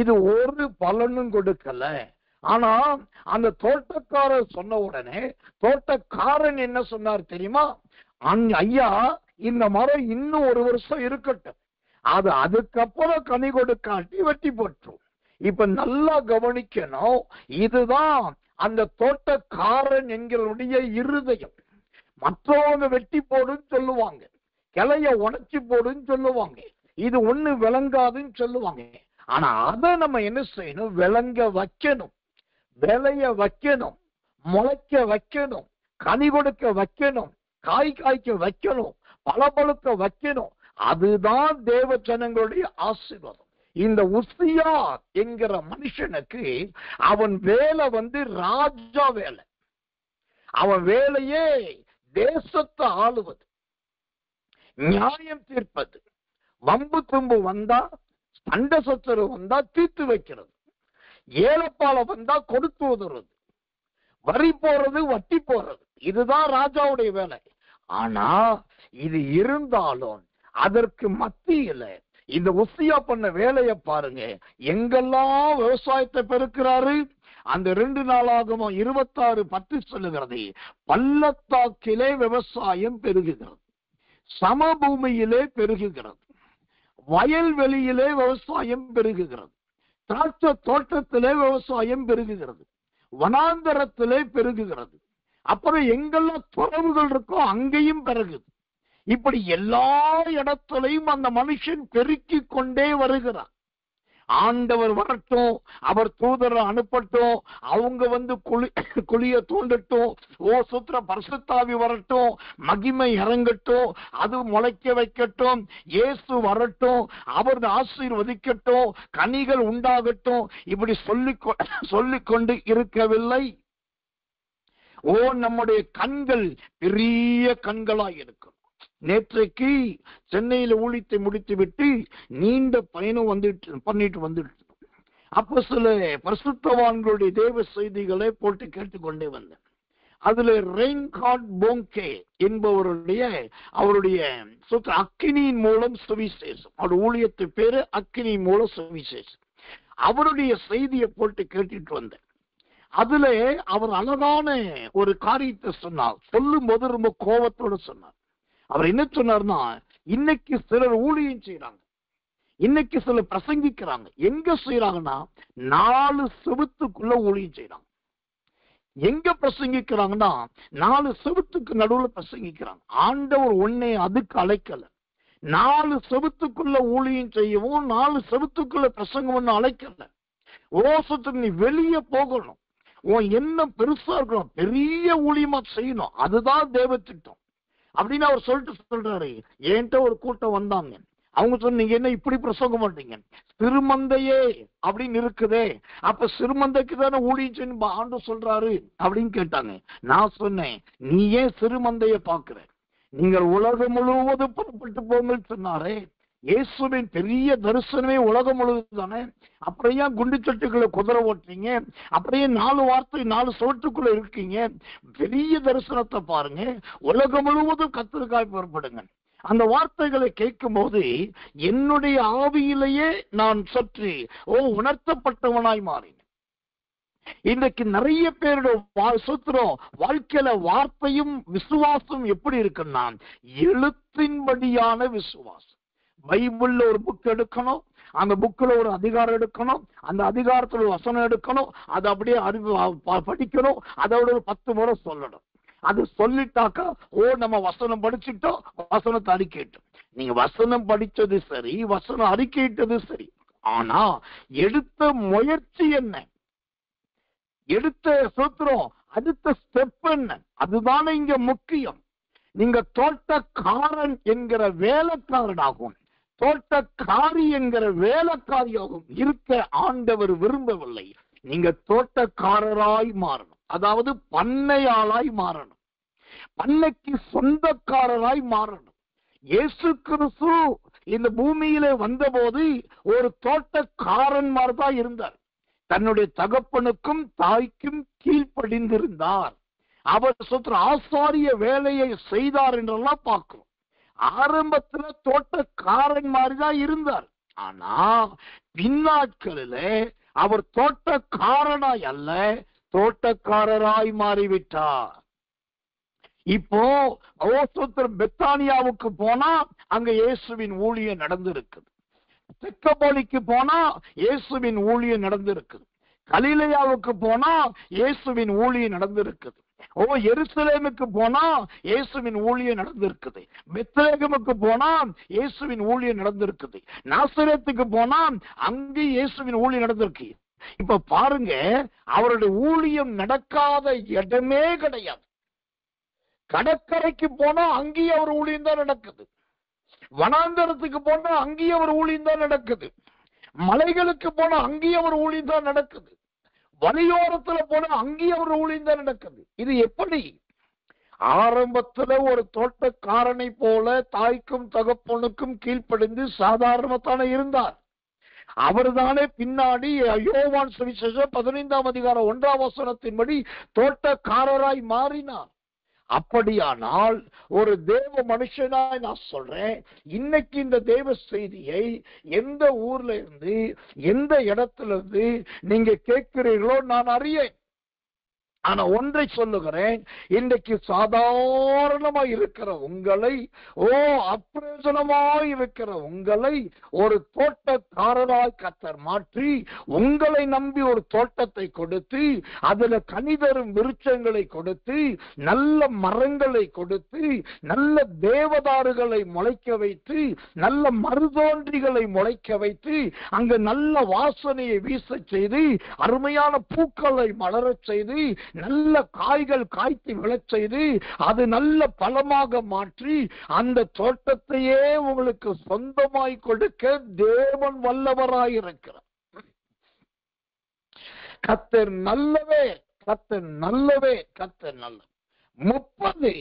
இது ஒரு பலனும் கொடுக்கல. ஆனா அந்த தோட்டக்காரர் சொன்ன உடனே தோட்டக்காரன் என்ன சொன்னார் தெரியுமா, ஐயா இந்த மரம் இன்னும் 1 வருஷம் இருக்கட்டும், அது அதுக்கப்புறம் கனி கொடுக்காட்டி வெட்டி போட்டுரும். இப்ப நல்லா கவனிக்கணும், இதுதான் அந்த தோட்டக்காரன் எங்களுடைய இருதயம். மற்றவங்க வெட்டி போடுன்னு சொல்லுவாங்க, கிளைய உடைச்சு போடுன்னு சொல்லுவாங்க, இது ஒண்ணு விளங்காதுன்னு சொல்லுவாங்க. ஆனா அதை நம்ம என்ன செய்யணும், விளங்க வைக்கணும், விளைய வைக்கணும், முளைக்க வைக்கணும், கனி கொடுக்க வைக்கணும், காய் காய்க்க வைக்கணும், பலபழுக்க வைக்கணும். அதுதான் தேவ ஜனங்களுடைய ஆசீர்வாதம். இந்த உசியா என்கிற மனுஷனுக்கு அவன் வேலை ராஜா வேலை. அவன் வேலையே தேசத்தை ஆளுவது, நியாயம் தீர்ப்பது, வம்பு தும்பு வந்தா, சண்டை சச்சரவு வந்தா தீர்த்து வைக்கிறது, ஏலப்பால வந்தா கொடுத்து உதறது, வரி போறது, வட்டி போறது, இதுதான் ராஜாவுடைய வேலை. ஆனா இது இருந்தாலும் அதற்கு மத்தியில இந்த உசியா பண்ண வேலையை பாருங்க, எங்கெல்லாம் விவசாயத்தை பெருக்கிறாரு. அந்த 2 நாளாகமம் 26:10 சொல்லுகிறது, பள்ளத்தாக்கிலே விவசாயம் பெருகுகிறது, சமபூமியிலே பெருகுகிறது, வயல்வெளியிலே விவசாயம் பெருகுகிறது, திராட்சை தோட்டத்திலே விவசாயம் பெருகுகிறது, வனாந்தரத்திலே பெருகுகிறது, அப்புறம் எங்கெல்லாம் துறவுகள் இருக்கோ அங்கேயும் பெருகுது. இப்படி எல்லா இடத்திலையும் அந்த மனுஷன் பெருக்கிக் கொண்டே வருகிறார். ஆண்டவர் வரட்டும், அவர் தூதரை அனுப்பட்டும், அவங்க குழிய தோண்டட்டும், சுத்திர பரிசுத்தாவி வரட்டும், மகிமை இறங்கட்டும், அது முளைக்க வைக்கட்டும், இயேசு வரட்டும், அவர் ஆசீர்வதிக்கட்டும், கனிகள் உண்டாகட்டும், இப்படி சொல்லிக்கொண்டு இருக்கவில்லை. நம்முடைய கண்கள் பெரிய கண்களாய் இருக்கும். நேற்றைக்கு சென்னையில ஊழியத்தை முடித்து விட்டு நீண்ட பயணம் பண்ணிட்டு வந்துட்டு, அப்ப சில பரிசுத்தவான்களுடைய தேவ செய்திகளை போட்டு கேட்டுக்கொண்டே வந்தேன். அதுல ரெயின்கார்ட் போங்கே என்பவருடைய அவருடைய அக்கினியின் மூலம் சுவிசேஷம், அவருடைய ஊழியத்து பேரு அக்கினியின் மூலம் சுவிசேஷம், அவருடைய செய்தியை போட்டு கேட்டுட்டு வந்தேன். அதுல அவர் அழகான ஒரு காரியத்தை சொன்னார். சொல்லும் போது ரொம்ப கோபத்தோட சொன்னார். அவர் என்ன சொன்னார்னா, இன்னைக்கு சிலர் ஊழியம் செய்யறாங்க, இன்னைக்கு சிலர் பிரசங்கிக்கிறாங்க. எங்க செய்யறாங்கன்னா 4 செவுத்துக்குள்ள ஊழியம் செய்யறாங்க. எங்க பிரசங்கிக்கிறாங்கன்னா 4 செவுத்துக்கு நடுவுல பிரசங்கிக்கிறாங்க. ஆண்டவர் ஒன்னே அதுக்கு அழைக்கல. 4 செவுத்துக்குள்ள ஊழியம் செய்யவும் 4 செவுத்துக்குள்ள பிரசங்கம் அழைக்கல. ஓசத்துக்கு நீ வெளியே போகணும், உன் என்ன பெருசா இருக்கணும், பெரிய ஊழியமா செய்யணும், அதுதான் தேவ திட்டம் அப்படின்னு அவர் சொல்றாரு. என்கிட்ட ஒரு கூட்டம் வந்தாங்க, அவங்க சொன்னீங்க, என்ன இப்படி பிரசங்கம் பண்றீங்க, சிறுமந்தையே அப்படின்னு இருக்குதே, அப்ப சிறுமந்தைக்கு தானே ஊழியம் ஆண்டு சொல்றாரு அப்படின்னு கேட்டாங்க. நான் சொன்னேன், நீ ஏன் சிறுமந்தைய பாக்குற, நீங்கள் உலகம் முழுவதும் புறப்பட்டு போங்கன்னு சொன்னாரே. இயேசுவின் பெரிய தரிசனமே உலகம் முழுவதும் தானே. அப்புறம் ஏன் குண்டு சட்டுக்குள்ள குதிரை ஓட்டுறீங்க, அப்படியே 4 வார்த்தை 4 சோற்றுக்குள்ள இருக்கீங்க. பெரிய தரிசனத்தை பாருங்க, உலகம் முழுவதும் கர்த்தருக்காய் புறப்படுங்க. அந்த வார்த்தைகளை கேட்கும் போது என்னுடைய ஆவியிலேயே நான் சற்று உணர்த்தப்பட்டவனாய் மாறினேன். இன்றைக்கு நிறைய பேருடைய சுத்திரம் வாழ்க்கையில வார்த்தையும் விசுவாசம் எப்படி இருக்குன்னா, எழுத்தின்படியான விசுவாசம். பைபிள்ல ஒரு புக் எடுக்கணும், அந்த புக்ல ஒரு அதிகாரம் எடுக்கணும், அந்த அதிகாரத்துல ஒரு வசனம் எடுக்கணும், அதை அப்படியே படிக்கணும், அதோட ஒரு 10 முறை சொல்லணும். அது சொல்லிட்டாக்கா நம்ம வசனம் படிச்சுட்டோம், வசனத்தை அறிக்கையிட்டோம். நீங்க வசனம் படிச்சது சரி, வசனம் அறிக்கையிட்டது சரி, ஆனா எடுத்த முயற்சி என்ன, எடுத்த சூத்திரம், அடுத்த ஸ்டெப் என்ன, அதுதானே இங்க முக்கியம். நீங்க தோட்டக்காரன் என்கிற வேலைக்காரனாகும், தோட்டக்காரி என்கிற வேலைக்காரியாகும் இருக்க ஆண்டவர் விரும்பவில்லை. நீங்க தோட்டக்காரராய் மாறணும், அதாவது பண்ணையாளாய் மாறணும், பண்ணைக்கு சொந்தக்காரராய் மாறணும். இயேசு கிறிஸ்து இந்த பூமியில வந்தபோது ஒரு தோட்டக்காரன் மாதிரிதான் இருந்தார். தன்னுடைய தகப்பனுக்கும் தாய்க்கும் கீழ்ப்படிந்திருந்தார். அவர் சுற்ற ஆசாரிய வேலையை செய்தார் என்றெல்லாம் பார்க்கிறோம். ஆரம்பத்துல தோட்டக்காரன் மாதிரிதான் இருந்தார். ஆனா பின்னாட்களில அவர் தோட்டக்காரனாய் அல்ல, தோட்டக்காரராய் மாறிவிட்டார். இப்போ பெத்தானியாவுக்கு போனா அங்க இயேசுவின் ஊழியம் நடந்திருக்குது. தெக்கப்போலிக்கு போனா இயேசுவின் ஊழியம் நடந்திருக்குது. கலிலேயாவுக்கு போனா இயேசுவின் ஊழியம் நடந்திருக்குது. எருசலேமுக்கு போனா இயேசுவின் ஊழியம் நடந்திருக்குது. பெத்லகேமுக்கு போனா இயேசுவின் ஊழியம் நடந்திருக்குது. நாசரேத்துக்கு போனா அங்கே இயேசுவின் ஊழியம் நடந்திருக்கு. இப்ப பாருங்க, அவருடைய ஊழியம் நடக்காத இடமே கிடையாது. கடற்கரைக்கு போனா அங்கேயும் அவர் ஊழியம் தான் நடக்குது. வனாந்தரத்துக்கு போனா அங்கேயும் அவர் ஊழியம் தான் நடக்குது. மலைகளுக்கு போனா அங்கேயும் அவர் ஊழியம் தான் நடக்குது. வலியோரத்துல போனா அங்கேயும் அவர் ஊழியம் தான் நடக்குது. இது எப்படி? ஆரம்பத்துல ஒரு தோட்டக்காரனை போல தாய்க்கும் தகப்பனுக்கும் கீழ்ப்படிந்து சாதாரணத்தானே இருந்தார். அவர் தானே பின்னாடி யோவான் சுவிசேஷம் 15ஆம் அதிகாரம் 1ஆம் வசனத்தின்படி தோட்டக்காரராய் மாறினார். அப்படியானால் ஒரு தேவ மனுஷனாய் நான் சொல்றேன், இன்னைக்கு இந்த தேவ செய்தியை எந்த ஊர்ல இருந்து எந்த இடத்துல இருந்து நீங்க கேட்கிறீர்களோ நான் அறியேன். ஆனா ஒன்றை சொல்லுகிறேன், இன்றைக்கு சாதாரணமாய் இருக்கிற உங்களை, அப்பிரயோஜனமாய் இருக்கிற உங்களை ஒரு தோட்டக்காரராய் கர்த்தர் மாற்றி உங்களை நம்பி ஒரு தோட்டத்தை கொடுத்து அதுல கனிதரும் விருட்சங்களை கொடுத்து நல்ல மரங்களை கொடுத்து நல்ல தேவதாருகளை முளைக்க வைத்து நல்ல மருதோன்றிகளை முளைக்க வைத்து அங்கு நல்ல வாசனையை வீச செய்து அருமையான பூக்களை மலரச் செய்து நல்ல காய்கள் காய்த்து விழச் செய்து அது நல்ல பலமாக மாற்றி அந்த தோட்டத்தையே உங்களுக்கு சொந்தமாய் கொடுக்க தேவன் வல்லவராய் இருக்கிறார். கர்த்தர் நல்லவே, கர்த்தர் நல்லவே, கர்த்தர் நல்ல 30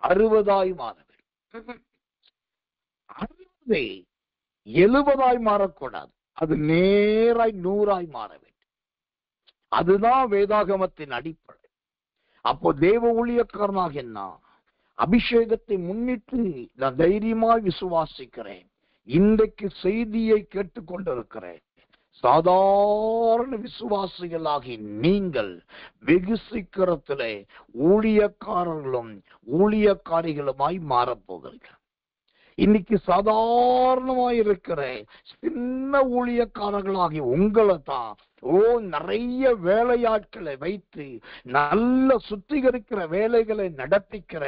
60 மாறவே, 60 70 மாறக்கூடாது. அது நேராய் 100 மாறவே. அதுதான் வேதாகமத்தின் அடிப்படை. அப்போ தேவ ஊழியக்காரனாக என்ன அபிஷேகத்தை முன்னிட்டு நான் தைரியமாய் விசுவாசிக்கிறேன். இன்றைக்கு செய்தியை கேட்டுக்கொண்டிருக்கிறேன். சாதாரண விசுவாசிகளாகி நீங்கள் வெகு சீக்கிரத்திலே ஊழியக்காரர்களும் ஊழியக்காரிகளுமாய் மாறப்போகிறீர்கள். இன்னைக்கு சாதாரணமாய் இருக்கிற சின்ன ஊழியக்காரர்களாகி உங்களை தான் நிறைய வேலையாட்களை வைத்து நல்ல சுத்திகரிக்கிற வேலைகளை நடப்பிக்கிற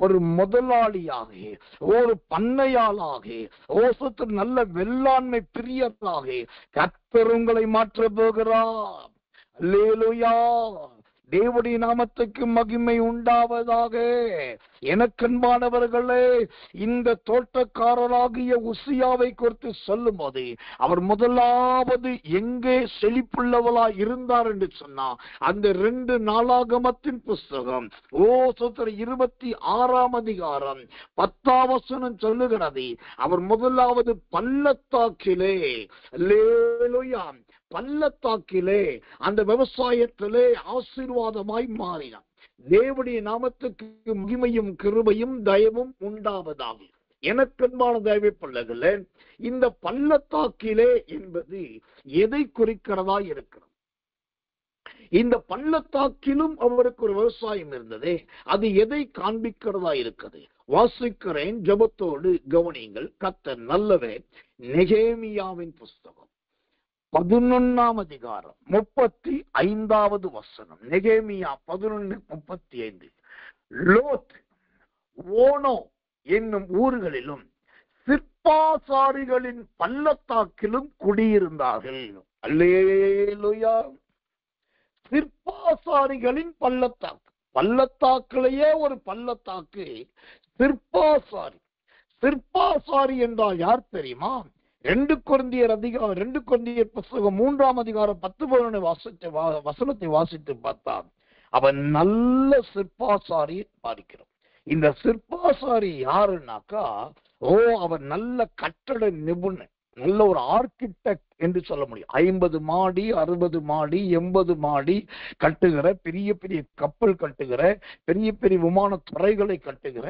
ஒரு முதலாளியாக, ஒரு பண்ணையாளாக, நல்ல வெள்ளாண்மை பிரியர்களாக கர்த்தர் உங்களை மாற்ற போகிறார். அல்லேலூயா! தேவனுடைய நாமத்துக்கு மகிமை உண்டாவதாக. எனக்கன்பானவர்களே, இந்த தோட்டக்காரராகிய உசியாவை குறித்து சொல்லும் போது அவர் முதலாவது எங்கே செழிப்புள்ளவளா இருந்தார் என்று சொன்னா அந்த 2 நாளாகமத்தின் புஸ்தகம் 26ஆம் அதிகாரம் 10ஆம் வசனம் சொல்லுகிறது. அவர் முதலாவது பள்ளத்தாக்கிலே, அல்லேலூயா, பள்ளத்தாக்கிலே அந்த விவசாயத்திலே ஆசீர்வாதமாய் மாறினார். தேவனுடைய நாமத்துக்கு மகிமையும் கிருபையும் தயவும் உண்டாவதாக. எனக்கன்பான தேவ பிள்ளைகளே, இந்த பள்ளத்தாக்கிலே என்பது எதை குறிக்கிறதா இருக்கிறது? இந்த பள்ளத்தாக்கிலும் அவருக்கு ஒரு விவசாயம் இருந்ததே, அது எதை காண்பிக்கிறதா இருக்குது? வாசிக்கிறேன், ஜெபத்தோடு கவனியுங்கள். கர்த்தர் நல்லவர். நெகேமியாவின் புஸ்தகம் 11ஆம் அதிகாரம் 35வது வசனம். நெகேமியா 11:35. லோத், ஓனோ என்னும் ஊர்களிலும் சிற்பாசாரிகளின் பள்ளத்தாக்கிலும் குடியிருந்தார்கள். அல்லேலூயா. சிற்பாசாரிகளின் பள்ளத்தாக்கு, பள்ளத்தாக்கிலேயே ஒரு பள்ளத்தாக்கு, சிற்பாசாரி. சிற்பாசாரி என்றால் யார் தெரியுமா? 2 கொரிந்தியர் புஸ்தகம் 3ஆம் அதிகாரம் 10-11 வசனத்தை வாசித்து பார்த்தால் அவன் நல்ல சிற்பாசாரியை பார்க்கிறோம். இந்த சிற்பாசாரி யாருன்னாக்கா, அவர் நல்ல கட்டட நிபுணர், நல்ல ஒரு ஆர்கிடெக்ட் என்று சொல்ல முடியும். 50 மாடி 60 மாடி 80 மாடி கட்டுகிற, பெரிய பெரிய கப்பல் கட்டுகிற, பெரிய பெரிய விமான துறைகளை கட்டுகிற,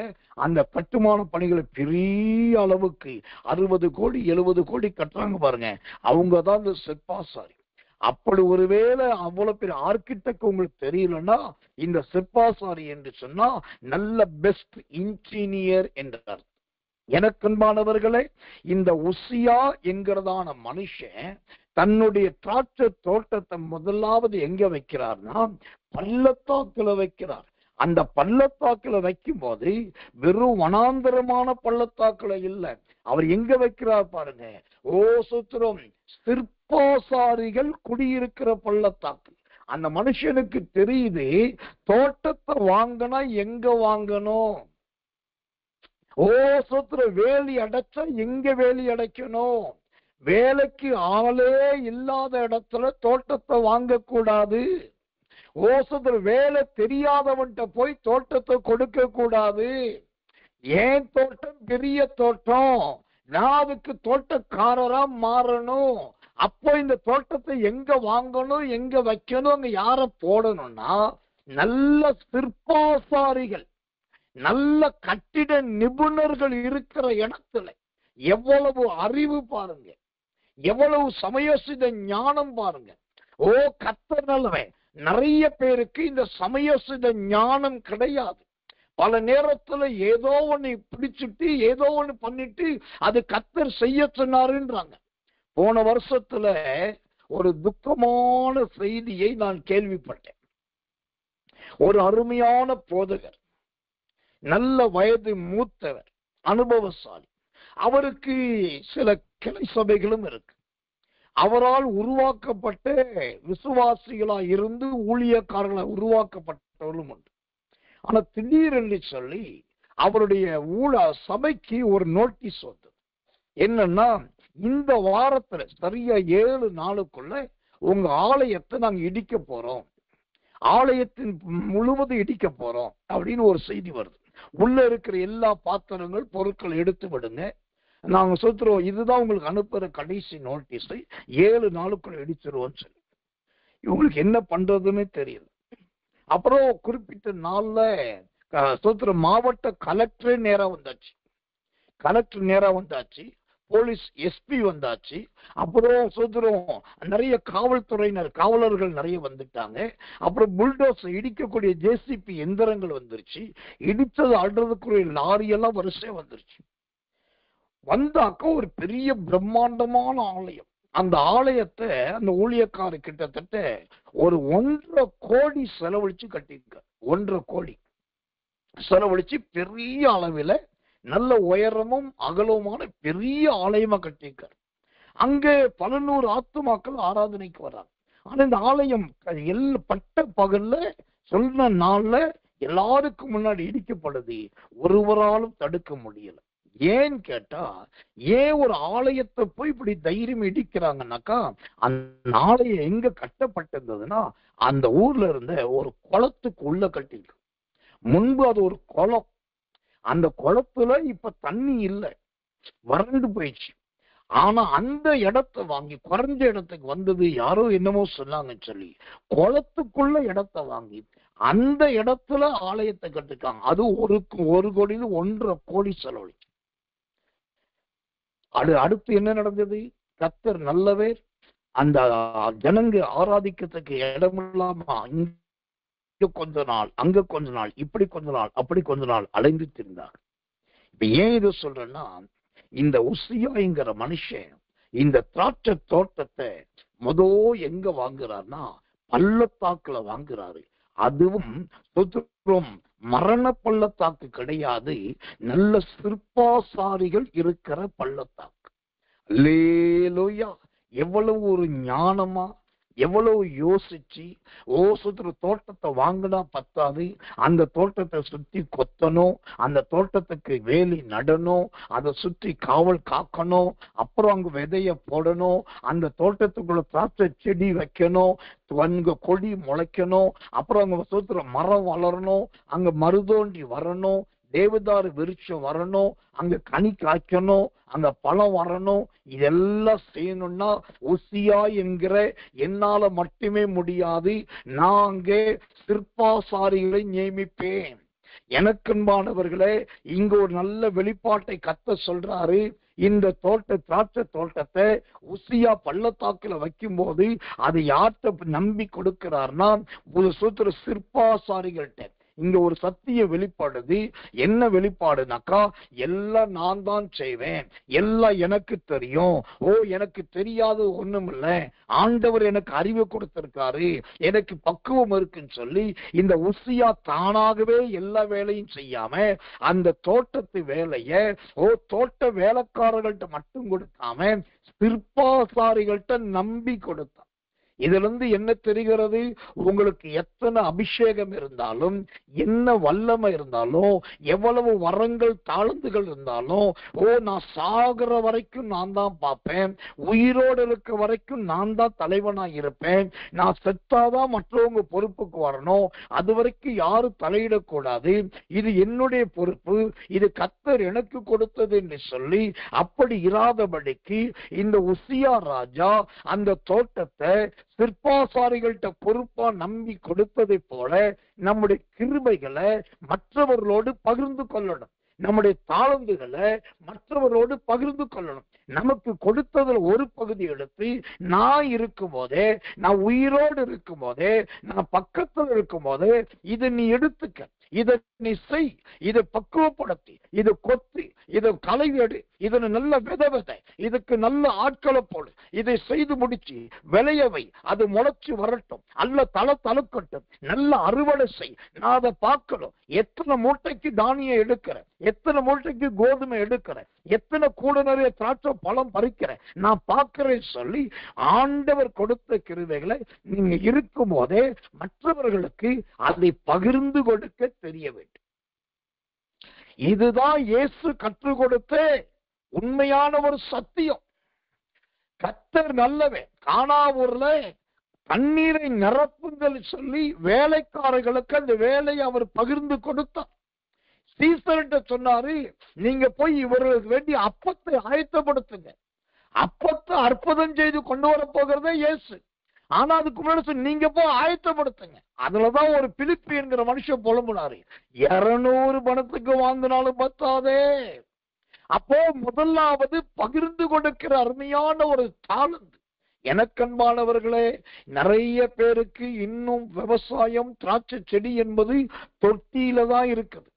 அந்த கட்டுமான பணிகளை பெரிய அளவுக்கு 60 கோடி 70 கோடி கட்டுறாங்க பாருங்க, அவங்க தான் இந்த சிற்பாசாரி. அப்படி ஒருவேளை அவ்வளவு பெரிய ஆர்கிடெக்ட் உங்களுக்கு தெரியலன்னா, இந்த சிற்பாசாரி என்று சொன்னா நல்ல பெஸ்ட் இன்ஜினியர் என்றார். எனக்கன்பானவர்களே, இந்த உசியா என்கிறதான மனுஷன் தன்னுடைய திராட்சை தோட்டத்தை முதலாவது எங்க வைக்கிறார்னா பள்ளத்தாக்குல வைக்கிறார். அந்த பள்ளத்தாக்குல வைக்கும் போது வெறும் வனாந்தரமான பள்ளத்தாக்குல இல்ல, அவர் எங்க வைக்கிறார் பாருங்க. சுத்திரம், சிற்பாசாரிகள் குடியிருக்கிற பள்ளத்தாக்கு. அந்த மனுஷனுக்கு தெரியுது தோட்டத்தை வாங்கினா எங்க வாங்கணும். சுத்திர, வேலி அடைச்சா எங்க வேலி அடைக்கணும். வேலைக்கு ஆளே இல்லாத இடத்துல தோட்டத்தை வாங்கக்கூடாது. சுத்திர, வேலை தெரியாதவன்கிட்ட போய் தோட்டத்தை கொடுக்க கூடாது. ஏன் தோட்டம் பெரிய தோட்டம், நான் அதுக்கு தோட்டக்காரரா மாறணும். அப்போ இந்த தோட்டத்தை எங்க வாங்கணும், எங்க வைக்கணும், அங்க யார போடணும்னா நல்ல சிற்பாசாரிகள், நல்ல கட்டிட நிபுணர்கள் இருக்கிற இடத்துல. எவ்வளவு அறிவு பாருங்க, எவ்வளவு சமயோசித ஞானம் பாருங்க. கர்த்தர் நல்லவன். நிறைய பேருக்கு இந்த சமயோசித ஞானம் கிடையாது. பல நேரத்துல ஏதோ ஒண்ணு பிடிச்சிட்டு ஏதோ ஒண்ணு பண்ணிட்டு அது கர்த்தர் செய்ய சொன்னாருன்றாங்க. போன வருஷத்துல ஒரு துக்கமான செய்தியை நான் கேள்விப்பட்டேன். ஒரு அருமையான போதகர், நல்ல வயது மூத்தவர், அனுபவசாலி. அவருக்கு சில கிளை சபைகளும் இருக்கு. அவரால் உருவாக்கப்பட்ட விசுவாசிகளா இருந்து ஊழியக்காரர்களா உருவாக்கப்பட்டவர்களும் உண்டு. ஆனா திடீரென்று சொல்லி அவருடைய சபைக்கு ஒரு நோட்டீஸ் வந்தது. என்னன்னா, இந்த வாரத்துல சரியா 7 நாளுக்குள்ள உங்க ஆலயத்தை நாங்க இடிக்க போறோம், ஆலயத்தின் முழுவதும் இடிக்க போறோம் அப்படின்னு ஒரு செய்தி வருது. உள்ள இருக்கிற எல்லா பாத்திரங்கள் பொருட்கள் எடுத்து விடுங்க, நாங்க சொல்றோம், இதுதான் உங்களுக்கு அனுப்புற கடைசி நோட்டீஸ், 7 நாளுக்குள்ள இடிச்சிருவோம் சொல்லி. இவங்களுக்கு என்ன பண்றதுன்னு தெரியல. அப்புறம் குறிப்பிட்ட நாள்ல மாவட்ட கலெக்டரே நேரா வந்தாச்சு, போலீஸ் எஸ்பி வந்தாச்சு. அப்புறம் நிறைய காவலர்கள் நிறைய வந்துட்டாங்க. அப்புறம் புல்டோஸ் இடிக்கக்கூடிய ஜேசிபி எந்திரங்கள் வந்துருச்சு. இடிச்சது அல்றதுக்குரிய லாரியெல்லாம் வரிசையா வந்துருச்சு. வந்தாக்க ஒரு பெரிய பிரம்மாண்டமான ஆலயம். அந்த ஆலயத்தை அந்த ஊழியக்கார கிட்டத்தட்ட ஒரு 1.5 கோடி செலவழிச்சு கட்டியிருக்கார். 1.5 கோடி செலவழிச்சு பெரிய அளவில் நல்ல உயரமும் அகலவுமான பெரிய ஆலயமா கட்டியிருக்கார். அங்கே 100 ஆத்துமாக்கள் ஆராதனைக்கு வர்றாங்க. ஆனா இந்த ஆலயம் பட்ட பகல்ல சொன்ன நாள்ல எல்லாருக்கும் முன்னாடி இடிக்கப்படுது, ஒருவராலும் தடுக்க முடியல. ஏன்னு கேட்டா, ஏன் ஒரு ஆலயத்தை போய் இப்படி தைரியம் இடிக்கிறாங்கன்னாக்கா, அந்த ஆலயம் எங்க கட்டப்பட்டிருந்ததுன்னா அந்த ஊர்ல இருந்த ஒரு குளத்துக்கு உள்ள கட்டிருக்கு. முன்பு அது ஒரு குளம். அந்த குளத்துல இப்ப தண்ணி இல்லை, வறண்டு போயிடுச்சு. ஆனா அந்த இடத்தை வாங்கி, குறைஞ்ச இடத்துக்கு வந்தது யாரோ என்னமோ சொன்னாங்கன்னு சொல்லி குளத்துக்குள்ள இடத்தை வாங்கி அந்த இடத்துல ஆலயத்தை கட்டிருக்காங்க. அது ஒரு கோடியில 1.5 கோடி செலவழிச்சு. அடுத்து என்ன நடந்தது? கர்த்தர் நல்லவர். அந்த ஜனங்க ஆராதிக்கிறதுக்கு இடமில்லாம இங்க கொஞ்ச நாள், அங்க கொஞ்ச நாள், இப்படி கொஞ்ச நாள், அப்படி கொஞ்ச நாள் அலைந்து திரிந்தார். இப்ப ஏன் இதை சொல்றேன்னா, இந்த உசியாங்கிற மனுஷன் இந்த திராட்சை தோட்டத்தை எங்க வாங்குறாருன்னா பள்ளத்தாக்குல வாங்குறாரு. அதுவும் மரண பள்ளத்தாக்கு கிடையாது, நல்ல சிற்பாசாரிகள் இருக்கிற பள்ளத்தாக்கு. அல்லேலூயா! எவ்வளவு ஒரு ஞானமா, எவ்வளவு யோசிச்சு, தோட்டத்தை வாங்கினா பத்தாது, அந்த தோட்டத்தை சுத்தி கொத்தணும், அந்த தோட்டத்துக்கு வேலி நடணும், அதை சுற்றி காவல் காக்கணும், அப்புறம் அங்க விதைய போடணும், அந்த தோட்டத்துக்குள்ள திராட்சை செடி வைக்கணும், அங்க கொடி முளைக்கணும், அப்புறம் அங்க மரம் வளரணும், அங்க மருதோண்டி வரணும், தேவதாரு விருட்சம் வரணும், அங்க கனி காய்க்கணும், அங்க பழம் வரணும். இதெல்லாம் செய்யணும்னா உசியா என்கிற என்னால மட்டுமே முடியாது. நான் அங்கே சிற்பாசாரிகளை நியமிப்பேன். எனக்கன்பானவர்களே, இங்க ஒரு நல்ல வெளிப்பாட்டை கர்த்தர் சொல்றாரு. இந்த திராட்சை தோட்டத்தை உசியா பள்ளத்தாக்குல வைக்கும் போது அது யார்கிட்ட நம்பி கொடுக்கிறார்னா, ஒரு சிற்பாசாரிகள்கிட்ட. இங்க ஒரு சத்திய வெளிப்பாடுது. என்ன வெளிப்பாடுனாக்கா, எல்லாம் நான் தான் செய்வேன், எல்லாம் எனக்கு தெரியும், எனக்கு தெரியாது ஒண்ணும் இல்லை, ஆண்டவர் எனக்கு அறிவு கொடுத்திருக்காரு, எனக்கு பக்குவம் இருக்குன்னு சொல்லி இந்த உசியா தானாகவே எல்லா வேலையும் செய்யாம அந்த தோட்டத்து வேலைய தோட்ட வேலைக்காரர்கள்ட்ட மட்டும் கொடுக்காம சிற்பாசாரிகள்ட்ட நம்பி கொடுத்தான். இதுல இருந்து என்ன தெரிகிறது? உங்களுக்கு எத்தனை அபிஷேகம் இருந்தாலும், என்ன வல்லமை இருந்தாலும், எவ்வளவு வரங்கள் தாழ்ந்துகள் இருந்தாலும், நான் சாகிற வரைக்கும் நான் தான் பார்ப்பேன், உயிரோடு இருக்க வரைக்கும் நான் தான் தலைவனா இருப்பேன், நான் செத்தாதான் மற்றவங்க பொறுப்புக்கு வரணும், அது வரைக்கும் யாரும் தலையிடக்கூடாது, இது என்னுடைய பொறுப்பு, இது கர்த்தர் எனக்கு கொடுத்தது என்று சொல்லி அப்படி இராதபடிக்கு இந்த உசியா ராஜா அந்த தோட்டத்தை சிற்பாசாரிகள்கிட்ட பொறுப்பா நம்பி கொடுத்ததை போல நம்முடைய கிருபைகளை மற்றவர்களோடு பகிர்ந்து கொள்ளணும், நம்முடைய தாளந்துகளை மற்றவரோடு பகிர்ந்து கொள்ளணும். நமக்கு கொடுத்ததில் ஒரு பகுதி எடுத்து, நான் இருக்கும் போதே, நான் உயிரோடு இருக்கும் போதே, நான் பக்கத்தில் இருக்கும் போதே, இதை நீ எடுத்துக்க, இதை நீ செய், இதை பக்குவப்படுத்தி, இதை கொத்தி, இதை களை எடு, இதனை நல்ல விதை, இதுக்கு நல்ல ஆட்களை போடு, இதை செய்து முடிச்சு விளையவை, அது முளைச்சு வரட்டும், அல்ல தளக்கட்டும், நல்ல அறுவடை செய், நான் அதை பார்க்கணும். எத்தனை மூட்டைக்கு தானியம் எடுக்கிற, எத்தனை மூட்டைக்கு கோதுமை எடுக்கிற, எத்தனை கூட நிறைய திராட்சை பழம் பறிக்கிற, நான் பார்க்கிறேன் சொல்லி ஆண்டவர் கொடுத்த கிருபைகளை நீங்க இருக்கும் போதே மற்றவர்களுக்கு அதை பகிர்ந்து கொடுக்க தெரிய வேண்டும். இதுதான் இயேசு கற்றுக் கொடுத்த உண்மையான ஒரு சத்தியம். கர்த்தர் நல்லவன். கானாவூர்ல தண்ணீரை நிரப்புங்கள் சொல்லி வேலைக்காரர்களுக்கு அந்த வேலையை அவர் பகிர்ந்து கொடுத்தார். சீசர்கிட்ட சொன்னாரு, நீங்க போய் இவர்களுக்கு வேண்டிய அப்பத்தை ஆயத்தப்படுத்துங்க. அப்பத்தை அற்புதம் செய்து கொண்டு வர போகிறதே இயேசு. ஆனா அதுக்கு முன்னாடி நீங்க போய் ஆயத்தப்படுத்துங்க. அதுலதான் ஒரு பிலிப்பி என்கிற மனுஷன் புலம்புனாரு, 200 பணத்துக்கு வாங்கினாலும் பத்தாதே. அப்போ முதலாவது பகிர்ந்து கொடுக்கிற அருமையான ஒரு தாளந்து. எனக்கன்பானவர்களே, நிறைய பேருக்கு இன்னும் விவசாயம், திராட்சை செடி என்பது தொட்டியில தான் இருக்குது.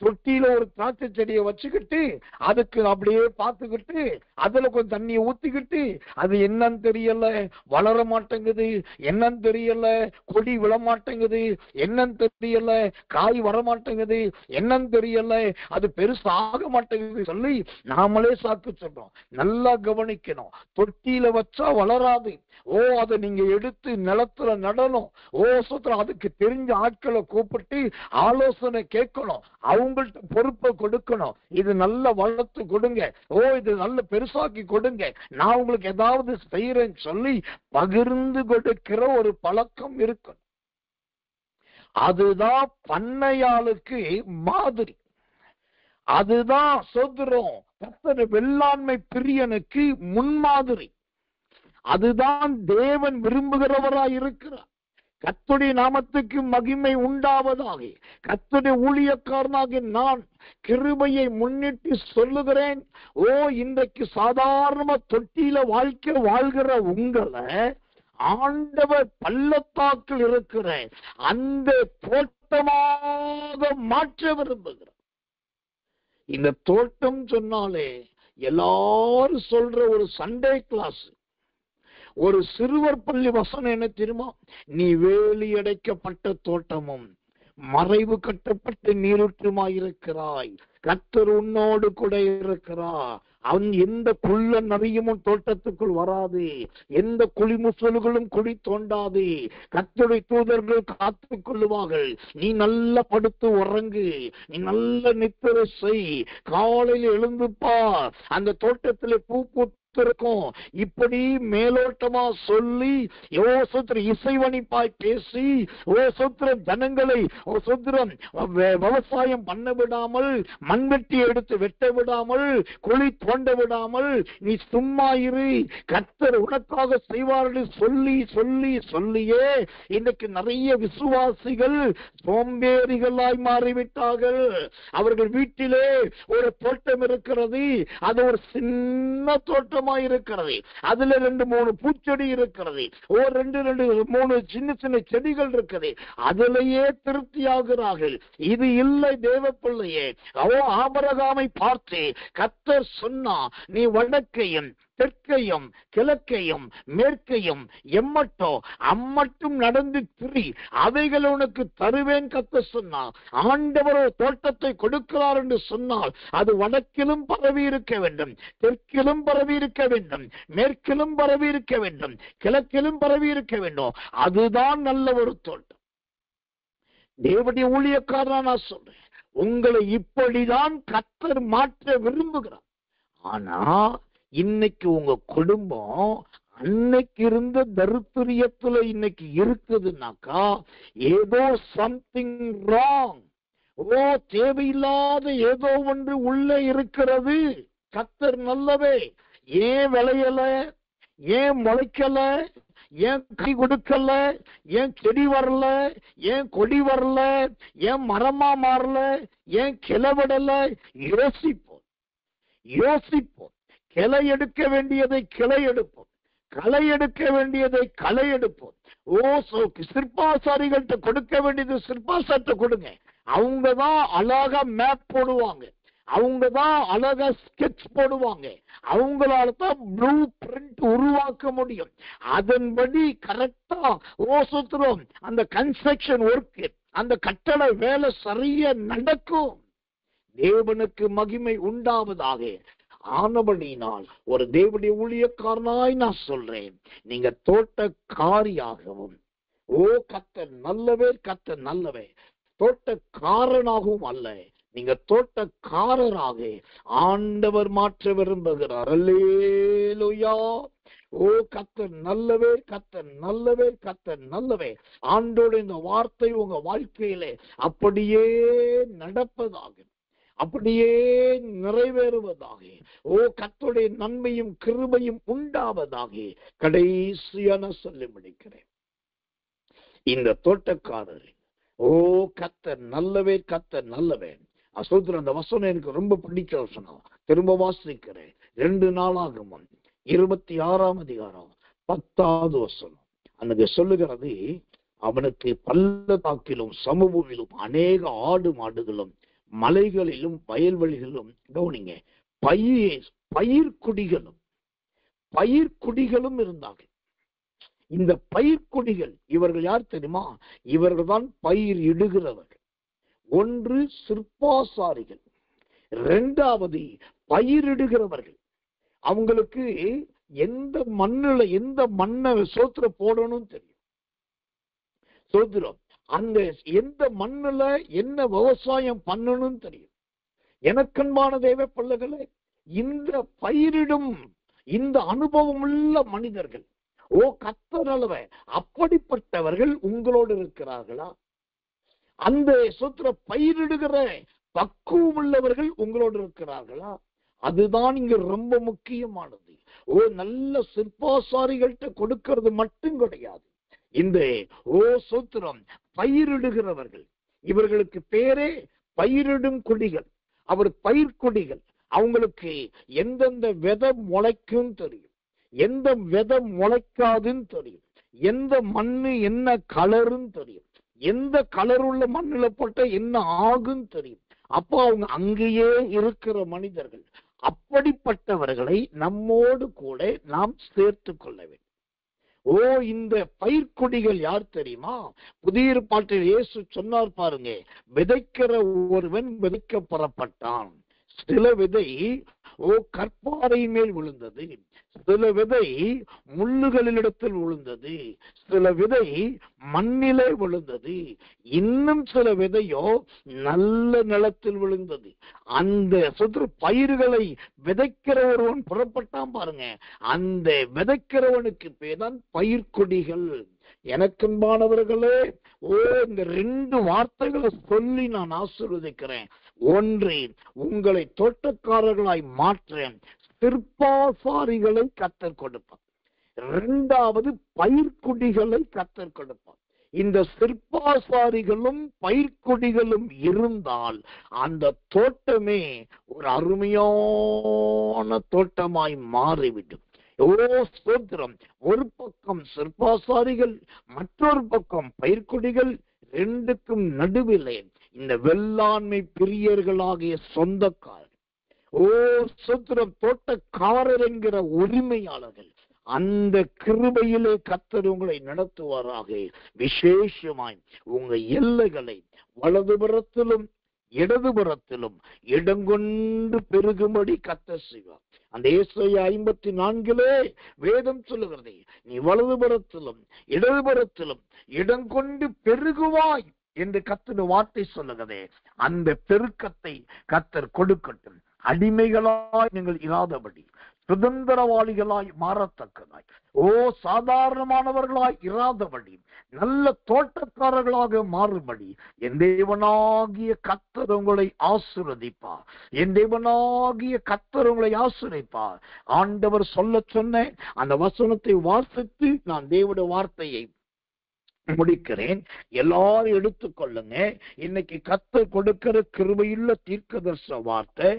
தொட்டியில ஒரு திராட்சை செடியை வச்சுக்கிட்டு அதுக்கு அப்படியே பார்த்துக்கிட்டு அதுல கொஞ்சம் தண்ணியை ஊத்திக்கிட்டு அது என்னன்னு தெரியல, வளர மாட்டேங்குது, என்னன்னு தெரியல, கொடி விழ மாட்டேங்குது, என்னன்னு தெரியல, காய் வர மாட்டேங்குது, என்னன்னு தெரியல, அது பெருசாக மாட்டேங்குது சொல்லி நாமளே சாக்கு சொல்றோம். நல்லா கவனிக்கணும். தொட்டியில வச்சா வளராது. அதை நீங்க எடுத்து நிலத்துல நடணும். சுத்தம் அதுக்கு தெரிஞ்ச ஆட்களை கூப்பிட்டு ஆலோசனை கேட்கணும். அவங்கள்ட்ட பொறுப்பை கொடுக்கணும். இது நல்ல வளர்த்து கொடுங்க, இது நல்ல பெருசாக்கி கொடுங்க, நான் உங்களுக்கு ஏதாவது செய்யறேன்னு சொல்லி பகிர்ந்து கொடுக்கிற ஒரு பழக்கம் இருக்கு. அதுதான் பண்ணையாளுக்கு மாதிரி. அதுதான் சோதரம் கர்த்தர் வெள்ளாண்மை பிரியனுக்கு முன்மாதிரி. அதுதான் தேவன் விரும்புகிறவராய் இருக்கிறார். கர்த்தருடைய நாமத்துக்கு மகிமை உண்டாவதாக. கர்த்தருடைய ஊழியக்காரனாக நான் கிருபையை முன்னிட்டு சொல்லுகிறேன். இன்றைக்கு சாதாரண தொட்டியில வாழ்க்கை வாழ்கிற உங்களை ஆண்டவர் பள்ளத்தாக்கில் இருக்கிற அந்த தோட்டமாக மாற்ற விரும்புகிறார். இந்த தோட்டம் சொன்னாலே எல்லாரும் சொல்ற ஒரு சண்டே கிளாஸ், ஒரு சிறுவர் பள்ளி வசனம் என்ன தெரியுமா? நீ வேலி அடைக்கப்பட்ட தோட்டமும் மறைவு கட்டப்பட்ட நீரூற்றுமாயிருக்கிறாய், கர்த்தர் உன்னோடு கூட இருக்கிறார். அவன் எந்த குள்ள நரியும் தோட்டத்துக்குள் வராது, எந்த குழிமுசல்களும் குழி தோண்டாது, கர்த்தருடைய தூதர்கள் காத்துக் கொள்ளுவார்கள். நீ நல்லா படுத்து உறங்கு, நீ நல்ல நித்திரை செய், காலையில் எழுந்துப்பா, அந்த தோட்டத்திலே பூ இருக்கும். இப்படி மேலோட்டமா சொல்லி இசைவனிப்பாய் பேசி ஜனங்களை விவசாயம் பண்ண விடாமல், மண்வெட்டி எடுத்து வெட்ட விடாமல், குழி தோண்ட விடாமல் நீ சும்மா இரு, கர்த்தர் உனக்காக செய்வார்கள் சொல்லி சொல்லி சொல்லியே இன்னைக்கு நிறைய விசுவாசிகள் சோம்பேறிகளாய் மாறிவிட்டார்கள். அவர்கள் வீட்டிலே ஒரு தோட்டம் இருக்கிறது, அது ஒரு சின்ன தோட்டம் இருக்கிறது, அதுல 2-3 பூச்செடி இருக்கிறது, 2-3 சின்ன சின்ன செடிகள் இருக்குது, அதிலேயே திருப்தி ஆகிறார்கள். இது இல்லை தேவ பிள்ளையே. ஆபிரகாமை பார்த்து கர்த்தர் சொன்னா, நீ வடக்கையும் தெற்கையும் கிழக்கையும் மேற்கையும் அம்மட்டும் நடந்து திரி, அவைகள் உனக்கு தருவேன் கர்த்தர் சொன்னார். ஆண்டவரோ தோட்டத்தை கொடுக்கிறார் என்று சொன்னால் அது வடக்கிலும் பரவி இருக்க வேண்டும், தெற்கிலும் பரவி இருக்க வேண்டும், மேற்கிலும் பரவி இருக்க வேண்டும், கிழக்கிலும் பரவி இருக்க வேண்டும். அதுதான் நல்ல ஒரு தோட்டம். தேவனுடைய ஊழியக்காரனா நான் சொல்றேன், உங்களை இப்படிதான் கர்த்தர் மாற்ற விரும்புகிறார். ஆனா இன்னைக்கு உங்க குடும்பம் அன்னைக்கு இருந்த தரித்திரியத்துல இன்னைக்கு இருக்குதுன்னாக்கா ஏதோ சம்திங் ராங், தேவையில்லாத ஏதோ ஒன்று உள்ள இருக்கிறது. கர்த்தர் நல்லவே. ஏன் விளையல, ஏன் முளைக்கல, ஏன் கை கொடுக்கல, ஏன் செடி வரல, ஏன் கொடி வரல, ஏன் மரமா மாறல, ஏன் கிளவிடல? யோசிப்போம். கிளை எடுக்க வேண்டியதை கிளை எடுப்போம், களை எடுக்க வேண்டியதை களை எடுப்போம். சிற்பாசாரிகள்கிட்ட கொடுக்க வேண்டியது சிற்பாசார்ட்ட கொடுங்க. அவங்கதான் அழகா மேப் போடுவாங்க, அவங்கதான் அழகா ஸ்கெட்ச் போடுவாங்க, அவங்களால தான் ப்ளூ பிரிண்ட் உருவாக்க முடியும். அதன்படி கரெக்டா சுத்துறோம், அந்த கன்ஸ்ட்ரக்ஷன் ஒர்க், அந்த கட்டட வேலை சரியா நடக்கும். தேவனுக்கு மகிமை உண்டாவதாக. ஆனபடினால் ஒரு தேவனுடைய ஊழியக்காரனாய் நான் சொல்றேன், நீங்க தோட்டக்காரியாகவும் கர்த்தர் நல்லவே, கர்த்தர் நல்லவே, தோட்டக்காரனாகவும் அல்ல, நீங்க தோட்டக்காரராக ஆண்டவர் மாற்ற விரும்புகிறார். அல்லேலூயா. கர்த்தர் நல்லவே, கர்த்தர் நல்லவே, கர்த்தர் நல்லவே. ஆண்டோட இந்த வார்த்தை உங்க வாழ்க்கையிலே அப்படியே நடப்பதாக, அப்படியே நிறைவேறுவதாக. கர்த்தருடைய நன்மையும் கிருபையும் உண்டாவதாக. கடைசியான சொல்லி முடிக்கிறேன். இந்த தோட்டக்காரர் கர்த்தர் நல்லவே, கர்த்தர் நல்லவே. அந்த வசனம் எனக்கு ரொம்ப பிடிச்ச வசனம். திரும்ப வாசிக்கிறேன். 2 நாளாகமம் 26ஆம் அதிகாரம் 10வது வசனம். அன்னைக்கு சொல்லுகிறது, அவனுக்கு பள்ளத்தாக்கிலும் சமபூமியிலும் அநேக ஆடு மாடுகளும் மலைகளிலும் வயல்வெளிகளிலும் கவனிங்க, பயிர்க்குடிகளும் இருந்தார்கள். இந்த பயிர்க்குடிகள் இவர்கள் யார் தெரியுமா? இவர்கள் தான் பயிர் இடுகிறவர்கள். ஒன்று சிற்பாசாரிகள், இரண்டாவது பயிரிடுகிறவர்கள். அவங்களுக்கு எந்த மண்ணை சோத்திர போடணும் தெரியும். சோத்திரம் அந்த எந்த மண்ணுல என்ன விவசாயம் பண்ணணும் தெரியும். எனக்கன்பான தேவ பிள்ளைகளே, இந்த பயிரிடும் இந்த அனுபவம் உள்ள மனிதர்கள், கர்த்தரளவ அப்படிப்பட்டவர்கள் உங்களோடு இருக்கிறார்களா? அந்த சோத்திர பயிரிடுகிற பக்குவம் உள்ளவர்கள் உங்களோடு இருக்கிறார்களா? அதுதான் இங்க ரொம்ப முக்கியமானது. நல்ல சிற்பாசாரிகள்கிட்ட கொடுக்கிறது மட்டும் கிடையாது. இந்த சோத்திரம் பயிரிடுகிறவர்கள், இவர்களுக்கு பேரே பயிரிடும் கொடிகள். அவர் பயிர்கொடிகள். அவங்களுக்கு எந்தெந்த விதை முளைக்கும் தெரியும், எந்த விதை முளைக்காதுன்னு தெரியும், எந்த மண்ணு என்ன கலருன்னு தெரியும், எந்த கலர் உள்ள மண்ணுல போட்ட என்ன ஆகும் தெரியும். அப்போ அவங்க அங்கேயே இருக்கிற மனிதர்கள். அப்படிப்பட்டவர்களை நம்மோடு கூட நாம் சேர்த்து கொள்ள வேண்டும். இந்த பயிர்கொடிகள் யார் தெரியுமா? புதிய ஏற்பாட்டில் இயேசு சொன்னார் பாருங்க, விதைக்கிற ஒருவன் விதைக்க புறப்பட்டான். சில விதை கற்பாறை மேல் விழுந்தது, சில விதை முள்ளுகளிடத்தில் விழுந்தது, சில விதை மண்ணிலே விழுந்தது, இன்னும் சில விதையோ நல்ல நிலத்தில் விழுந்தது. அந்த பயிர்களை விதைக்கிற ஒருவன் புறப்பட்டான் பாருங்க, அந்த விதைக்கிறவனுக்கு பேர் தான் பயிர்கொடிகள். எனக்கன்பானவர்களே, இந்த 2 வார்த்தைகளை சொல்லி நான் ஆசீர்வதிக்கிறேன். ஒன்று, உங்களை தோட்டக்காரர்களாய் மாற்ற சிற்பாசாரிகளை கர்த்தர் கொடுப்பார். 2வது, பயிர்க்குடிகளை கர்த்தர் கொடுப்பார். இந்த சிற்பாசாரிகளும் பயிர்க்குடிகளும் இருந்தால் அந்த தோட்டமே ஒரு அருமையான தோட்டமாய் மாறிவிடும். ஸ்தோத்திரம். ஒரு பக்கம் சிற்பாசாரிகள், மற்றொரு பக்கம் பயிர்க்குடிகள். 2க்கும் நடுவிலே இந்த வெள்ளாண்மை பிரியர்களாகிய சொந்தக்காரர், ஸ்தோத்திரம், தோட்டக்காரர் என்கிற உரிமையாளர்கள். அந்த கிருபையிலே கர்த்தர் உங்களை நடத்துவாராக. விசேஷமாய் உங்க எல்லைகளை வலதுபுறத்திலும் இடதுபுறத்திலும் இடங்கொண்டு பெருகும்படி கர்த்தர் செய்வார். அந்த ஏசாயா 54 வேதம் சொல்லுகிறதே, நீ வலதுபுறத்திலும் இடதுபுறத்திலும் இடங்கொண்டு பெருகுவாய் என்று கர்த்தர் வார்த்தை சொல்லுகிறதே. அந்த பெருக்கத்தை கர்த்தர் கொடுக்கட்டும். அடிமைகளாய் நீங்கள் இராதபடி சுதந்திரவாளிகளாய் மாறத்தக்கதாய், சாதாரணமானவர்களாய் இராதபடி நல்ல தோட்டக்காரர்களாக மாறுபடி என் தேவனாகிய கர்த்தர் உங்களை ஆசீர்வதிப்பார். என் தேவனாகிய கர்த்தர் உங்களை ஆசீர்வதிப்பார். ஆண்டவர் சொல்ல சொன்ன அந்த வசனத்தை வாசித்து நான் தேவனுடைய வார்த்தையை முடிக்கிறேன். எல்லாரும் எடுத்துக்கொள்ளுங்க. இன்னைக்கு கர்த்தர் கொடுக்கிற கிருபையுள்ள தீர்க்கதரிசன வார்த்தை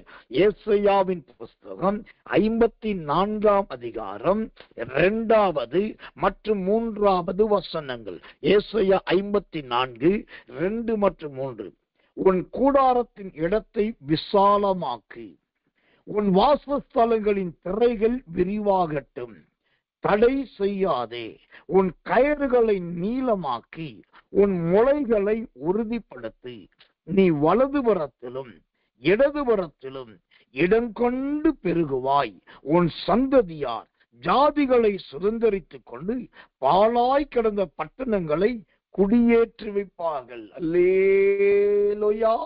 ஏசாயாவின் புஸ்தகம் 54ஆம் அதிகாரம் 2வது மற்றும் 3வது வசனங்கள். ஏசாயா 54, 2 மற்றும் 3. உன் கூடாரத்தின் இடத்தை விசாலமாக்கு, உன் வாசஸ்தலங்களின் திரைகள் விரிவாகட்டும், தடை செய்யாதே, உன் கயிறுகளை நீளமாக்கி உன் முளைகளை உறுதிப்படுத்தி, நீ வலதுபுறத்திலும் இடதுபுறத்திலும் இடங்கொண்டு பெருகுவாய். உன் சந்ததியார் ஜாதிகளை சுதந்தரித்துக் கொண்டு பாழாய் கிடந்த பட்டணங்களை குடியேற்றி வைப்பார்கள். அல்லேலூயா.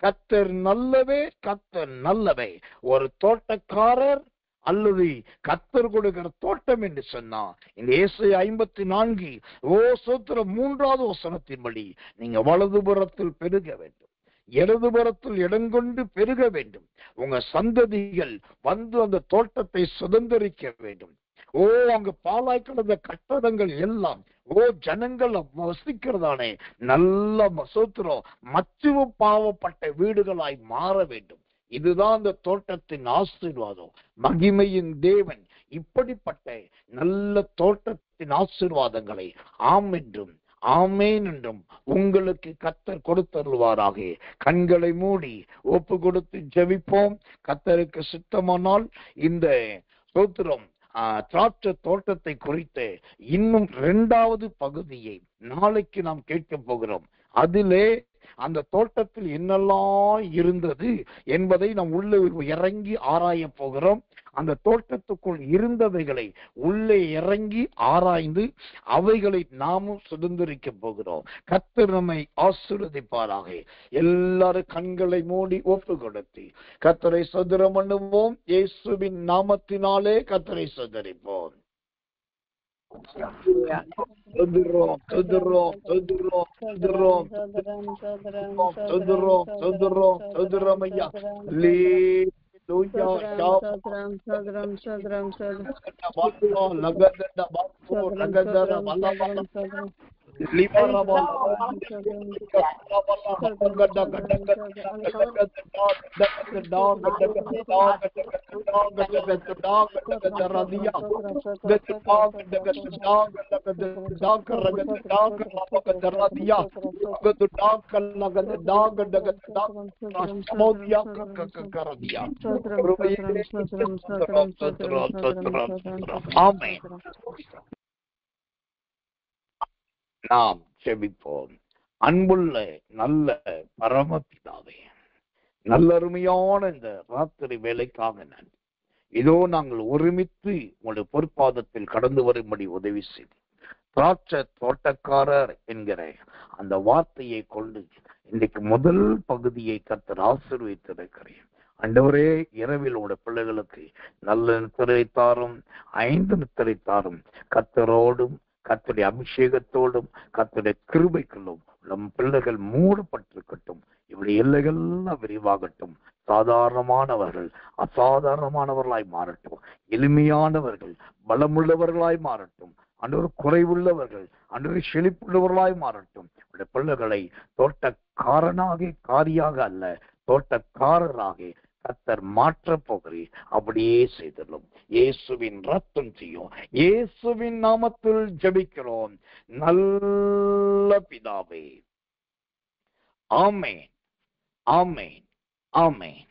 கர்த்தர் நல்லவே, கர்த்தர் நல்லவே. ஒரு தோட்டக்காரர் அல்லது கர்த்தர் கொடுக்கிற தோட்டம் என்று சொன்னா இந்த ஏசாயா 54 சோத்திரம் 3வது வசனத்தின்படி நீங்க வலதுபுறத்தில் பெருக வேண்டும், இடதுபுறத்தில் இடங்கொண்டு பெருக வேண்டும். உங்க சந்ததிகள் வந்து அந்த தோட்டத்தை சுதந்திரிக்க வேண்டும். அங்க பாலாய் கிடந்த கட்டடங்கள் எல்லாம் ஜனங்கள் வசிக்கிறதானே நல்ல சோத்திரம் மச்சுவ பாவப்பட்ட வீடுகளாய் மாற வேண்டும். இதுதான் அந்த தோட்டத்தின் ஆசீர்வாதம். மகிமையின் தேவன் இப்படிப்பட்ட நல்ல தோட்டத்தின் ஆசீர்வாதங்களை ஆம் என்றும் ஆமேன் என்றும் உங்களுக்கு கர்த்தர் கொடுத்தருள்வாராக. கண்களை மூடி ஒப்பு கொடுத்து ஜெபிப்போம். கர்த்தருக்கு சித்தமானால் இந்த ஸ்தோத்திரம் திராட்சை தோட்டத்தை குறித்து இன்னும் 2வது பகுதியை நாளைக்கு நாம் கேட்க போகிறோம். அதிலே அந்த தோட்டத்தில் என்னெல்லாம் இருந்தது என்பதை நாம் உள்ளே இறங்கி ஆராய போகிறோம். அந்த தோட்டத்துக்குள் இருந்தவைகளை உள்ளே இறங்கி ஆராய்ந்து அவைகளை நாமும் சுதந்திரிக்க போகிறோம். கர்த்தர் நம்மை ஆசீர்வதிப்பாராக. எல்லாரும் கண்களை மூடி ஒப்பு கொடுத்து கர்த்தரை ஸ்தோத்திரம் பண்ணுவோம். இயேசுவின் நாமத்தினாலே கர்த்தரை ஸ்தோத்திரிப்போம். நாம் செபிப்போம். அன்புள்ள நல்ல பரமபிதாவே, நல்லருமையான இந்த ராத்திரி வேலைக்காக நன்றி. இதோ நாங்கள் ஒருமித்து உங்களுடைய பொற்பாதத்தில் கடந்து வரும்படி உதவி செய்து திராட்சை தோட்டக்காரர் என்கிற அந்த வார்த்தையை கொண்டு இன்றைக்கு முதல் பகுதியை கர்த்தர் ஆசீர்வதித்திருக்கிறேன். ஆண்டவரே, இரவில் உடைய பிள்ளைகளுக்கு நல்ல நித்திரைத்தாரும் 5 நித்திரைத்தாரும் கர்த்தரோடும் கர்த்தருடைய அபிஷேகத்தோடும் கர்த்தருடைய கிருபைக்குள்ளும் நம் பிள்ளைகள் மூடப்பட்டிருக்கட்டும். இவருடைய எல்லைகள்லாம் விரிவாகட்டும். சாதாரணமானவர்கள் அசாதாரணமானவர்களாய் மாறட்டும். எளிமையானவர்கள் பலமுள்ளவர்களாய் மாறட்டும். அன்று குறைவுள்ளவர்கள் அன்று செழிப்புள்ளவர்களாய் மாறட்டும். உடைய பிள்ளைகளை தோட்டக்காரனாக காரியாக அல்ல, தோட்டக்காரராக கர்த்தர் மாற்றப் போகிறீர். அப்படியே செய்தலும் இயேசுவின் ரத்தம் செய்யும். இயேசுவின் நாமத்தில் ஜெபிக்கிறோம் நல்ல பிதாவே. ஆமென், ஆமென், ஆமென்.